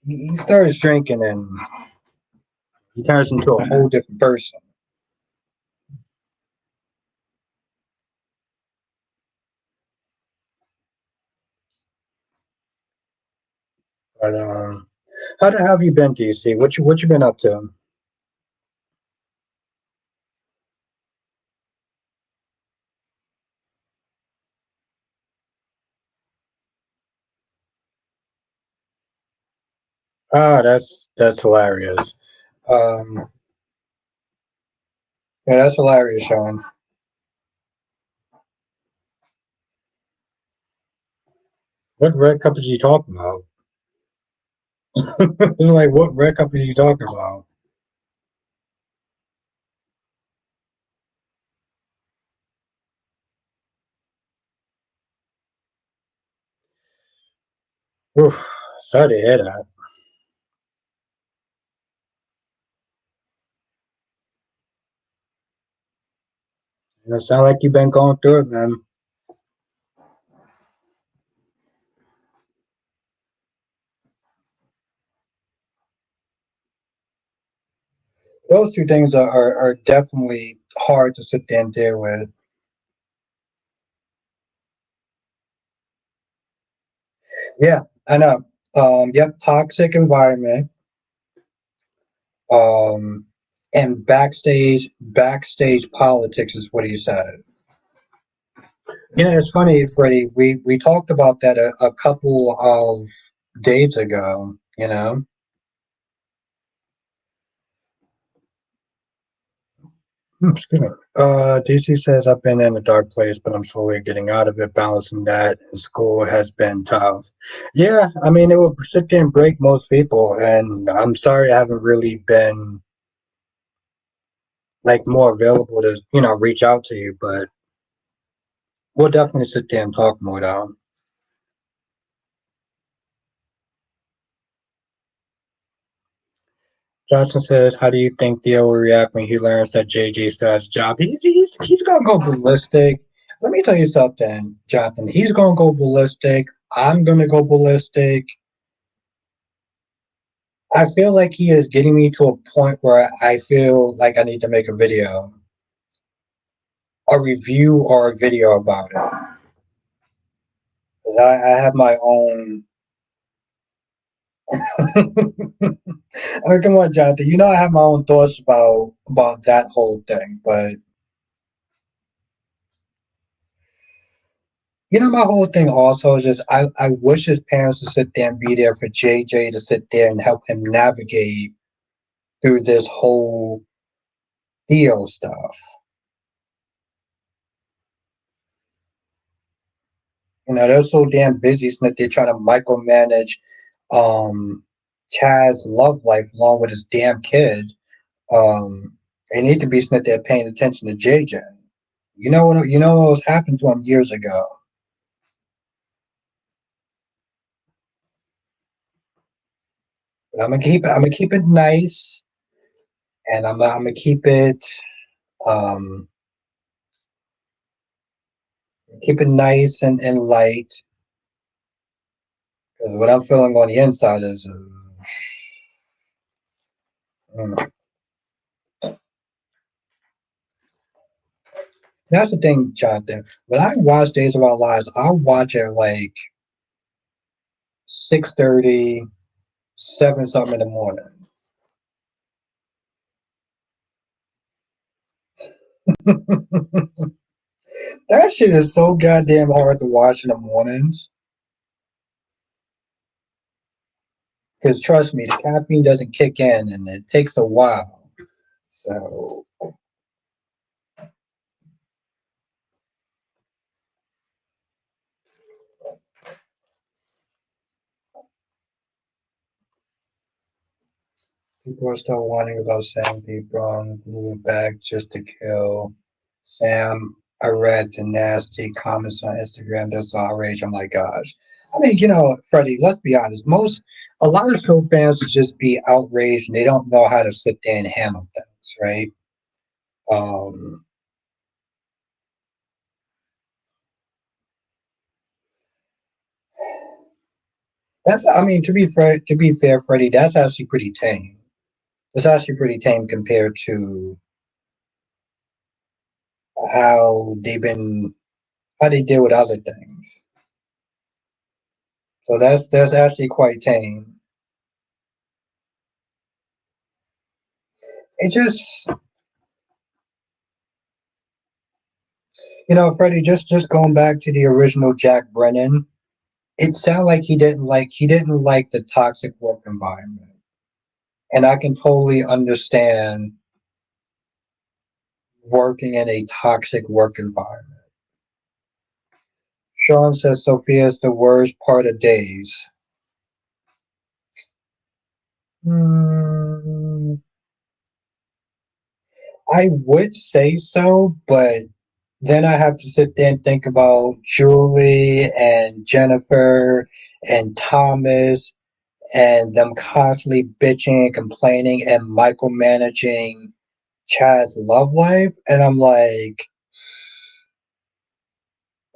He starts drinking and he turns into a whole different person. But how the hell have you been, DC? What you been up to? Ah, that's hilarious. Um, yeah, that's hilarious, Sean. What red cup is he talking about? It's like what red cup is he talking about? Oof, sorry to hear that. It sound like you've been going through it, man. Those two things are definitely hard to sit there and deal with. Yeah, I know. Yep, toxic environment. Um, and backstage politics is what he said. You know, it's funny, Freddie. We talked about that a couple of days ago. You know, excuse me. DC says I've been in a dark place, but I'm slowly getting out of it. Balancing that in school has been tough. Yeah, I mean, it would sit there and break most people, and I'm sorry I haven't really been like more available to reach out to you, but we'll definitely sit there and talk more though. Johnson says, "How do you think Theo will react when he learns that JJ still has a job?" He's gonna go ballistic. Let me tell you something, Jonathan. He's gonna go ballistic. I'm gonna go ballistic. I feel like he is getting me to a point where I feel like I need to make a video, a review or a video about it. 'Cause I have my own. I mean, come on, Jonathan. You know I have my own thoughts about that whole thing, but my whole thing also is just I wish his parents to sit there and be there for JJ to sit there and help him navigate through this whole Theo stuff. They're so damn busy so that they're trying to micromanage um Chaz's love life along with his damn kid. They need to be sitting there paying attention to JJ. You know what was happened to him years ago. But I'm gonna keep it nice, and I'm gonna um keep it nice and light. Because what I'm feeling on the inside is, mm. That's the thing, Jonathan. When I watch Days of Our Lives, I watch it like 6:30, 7 something in the morning. That shit is so goddamn hard to watch in the mornings. Because trust me, the caffeine doesn't kick in, and it takes a while. So people are still whining about Sam being brought Lulu back just to kill Sam. I read the nasty comments on Instagram. That's outrage. I'm like, gosh. I mean, Freddie, let's be honest. A lot of show fans just be outraged and they don't know how to sit there and handle things, right? Um, I mean, to be fair, Freddie, that's actually pretty tame. It's actually pretty tame compared to how how they deal with other things. So that's actually quite tame. It just, Freddie, just going back to the original Jack Brennan, it sounded like he didn't like the toxic work environment, and I can totally understand working in a toxic work environment. Sean says Sophia's the worst part of days. Hmm, I would say so, but then I have to sit there and think about Julie and Jennifer and Thomas and them constantly bitching and complaining and micromanaging Chad's love life. And I'm like,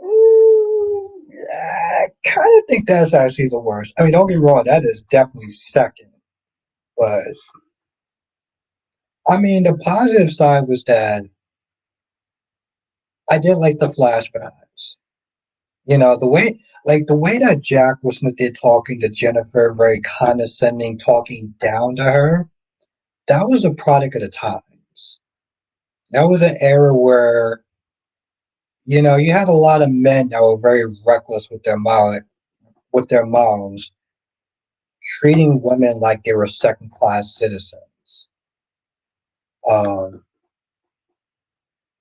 I kind of think that's actually the worst. I mean, don't get me wrong, that is definitely second. But I mean, the positive side was that I did like the flashbacks. The way, like the way that Jack was there talking to Jennifer, very condescending, talking down to her. That was a product of the times. That was an era where you had a lot of men that were very reckless with their mouths, treating women like they were second class citizens. Um,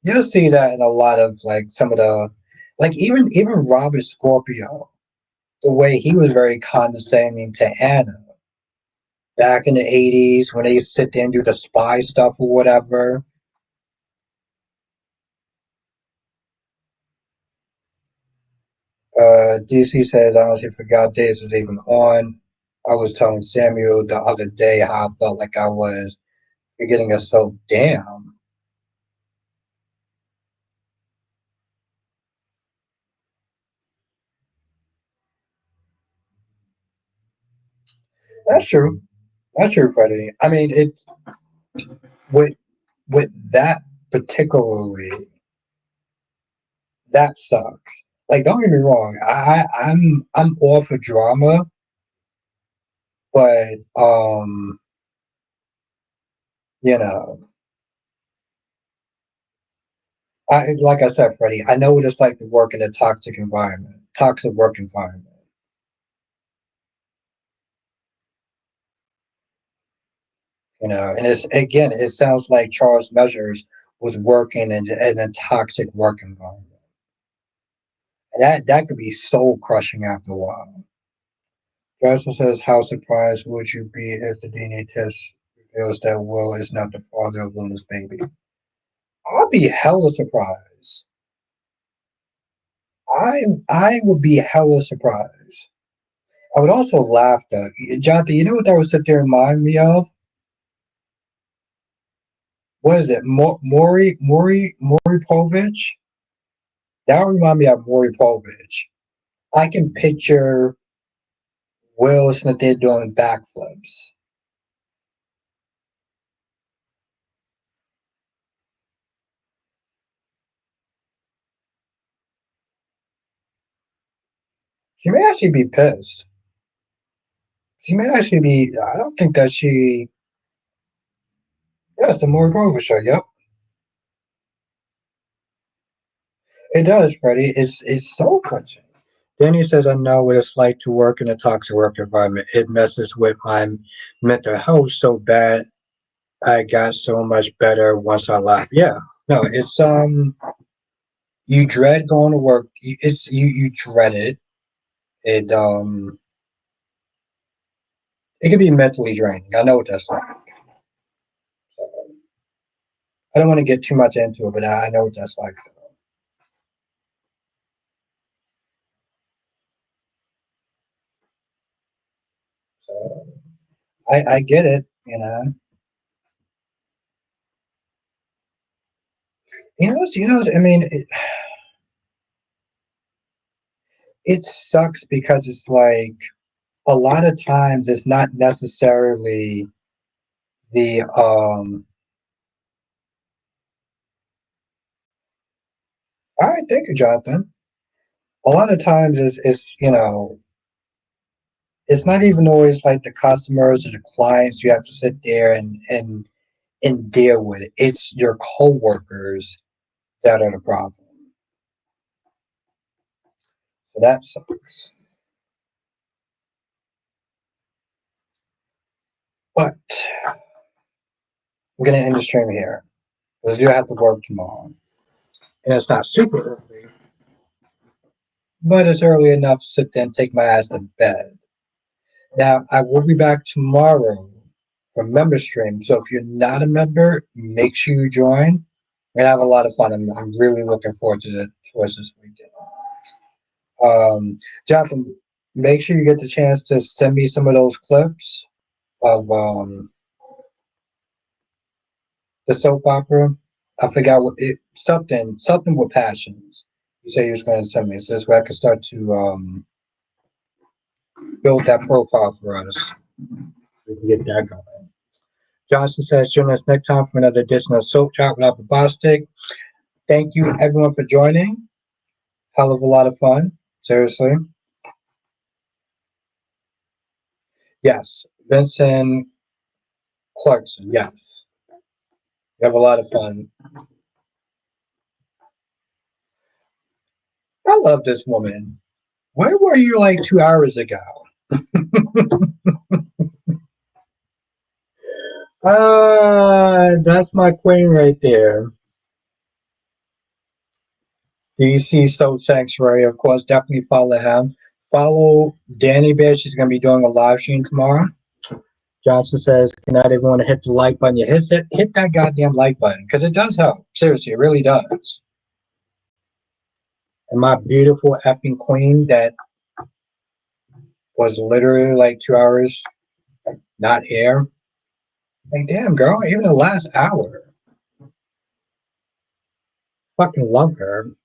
you'll see that in a lot of like some of the like even Robert Scorpio, the way he was very condescending to Anna back in the 80s when they used to sit there and do the spy stuff or whatever. DC says, I honestly forgot this was even on. I was telling Samuel the other day how I felt like I was forgetting a so damn. That's true. That's true, Freddie. I mean, it's with that particularly, that sucks. Like, don't get me wrong. I'm all for drama, but you know, I like I said, Freddie. I know what it's like to work in a toxic work environment. And it's again, it sounds like Charles Measures was working in a toxic work environment, and that could be soul crushing after a while. Johnson says, "How surprised would you be if the DNA test reveals that Will is not the father of Luna's baby?" I'll be hella surprised. I would be hella surprised. I would also laugh though. Jonathan, you know what that would sit there and remind me of? What is it? Maury Povich? That would remind me of Maury Povich. I can picture Will Smith there doing backflips. She may actually be pissed. She may actually be. I don't think that she. Yes, the Maury Povich show. Yep, it does, Freddie. It's soul crunching. Danny says, "I know what it's like to work in a toxic work environment. It messes with my mental health so bad. I got so much better once I left." Yeah, no, it's you dread going to work. It's you dread it. It can be mentally draining. I know what that's like. So I don't want to get too much into it, but I know what that's like. So I get it. I mean, it sucks because it's like a lot of times it's not necessarily the all right, thank you, Jonathan. A lot of times it's not even always like the customers or the clients you have to sit there and deal with it. It's your coworkers that are the problem. So that sucks. But I'm gonna end the stream here because I do have to work tomorrow, and it's not super early, but it's early enough to sit there and take my ass to bed. Now I will be back tomorrow for member stream. So if you're not a member, make sure you join. We're gonna have a lot of fun. I'm really looking forward towards this weekend. Jonathan, make sure you get the chance to send me some of those clips of the soap opera. I forgot what it something with passions. You say you was going to send me, so this way I can start to build that profile for us. We can get that going. Johnson says, join us next time for another edition of Soap Chat with Apple Bostic. Thank you everyone for joining. Hell of a lot of fun. Seriously? Yes. Vincent Clarkson, yes. We have a lot of fun. I love this woman. Where were you like 2 hours ago? That's my queen right there. DC Soul Sanctuary, of course, definitely follow him. Follow Danny Bear. She's going to be doing a live stream tomorrow. Johnson says, "Can not everyone hit the like button? You hit that goddamn like button because it does help. Seriously, it really does." And my beautiful effing queen that was literally like 2 hours not here. Like, damn, girl, even the last hour. Fucking love her.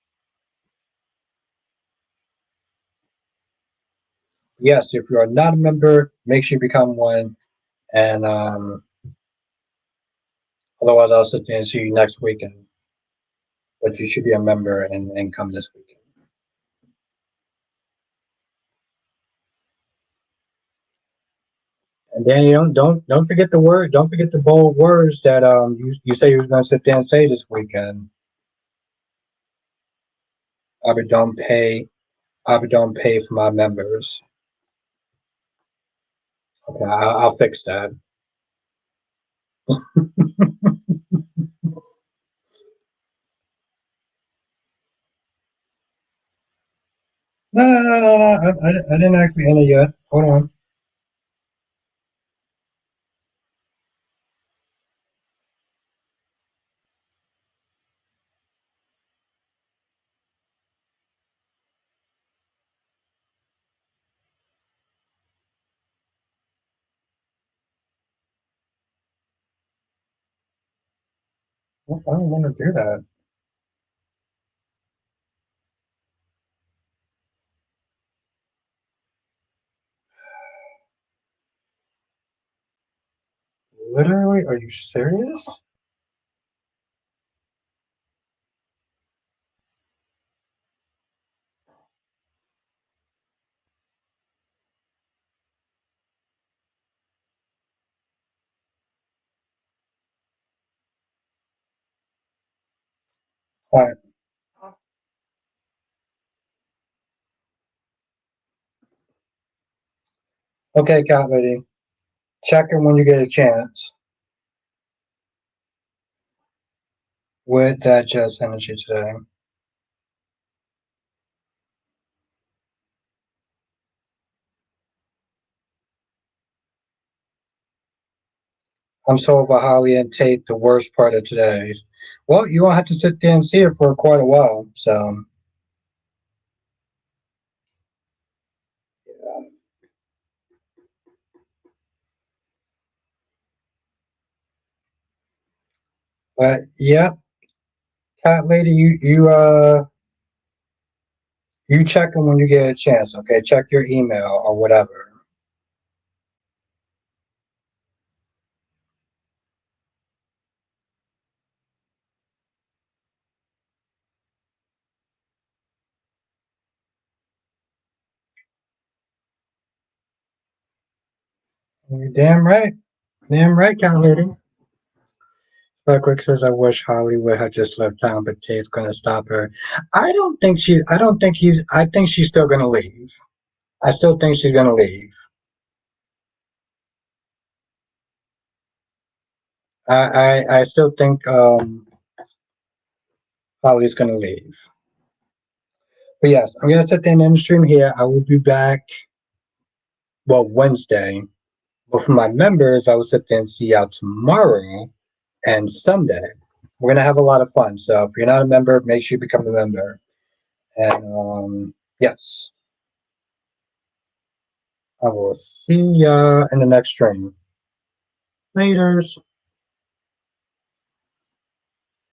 Yes, if you are not a member, make sure you become one. And otherwise, I'll sit there and see you next weekend. But you should be a member and come this weekend. And then you don't forget the word. Don't forget the bold words that you say you was going to sit there and say this weekend. But don't pay. But don't pay for my members. Okay, I'll fix that. No. I didn't actually enter yet. Hold on. I don't want to do that. Literally? Are you serious? All right. Okay, cat lady. Check it when you get a chance. With that just energy today. I'm so over Holly and Tate, the worst part of today. Well, you won't have to sit there and see it for quite a while. So, yeah. But yeah, cat lady, you check them when you get a chance. Okay, check your email or whatever. You're damn right, cat lady. Quick says, "I wish Holly would have just left town, but Tate's gonna stop her." I don't think she's. I don't think he's. I think she's still gonna leave. I still think she's gonna leave. I still think Holly's gonna leave. But yes, I'm gonna set the end of the stream here. I will be back. Well, Wednesday. But for my members, I will sit there and see y'all tomorrow and Sunday. We're gonna have a lot of fun. So if you're not a member, make sure you become a member. And yes, I will see ya in the next stream. Laters.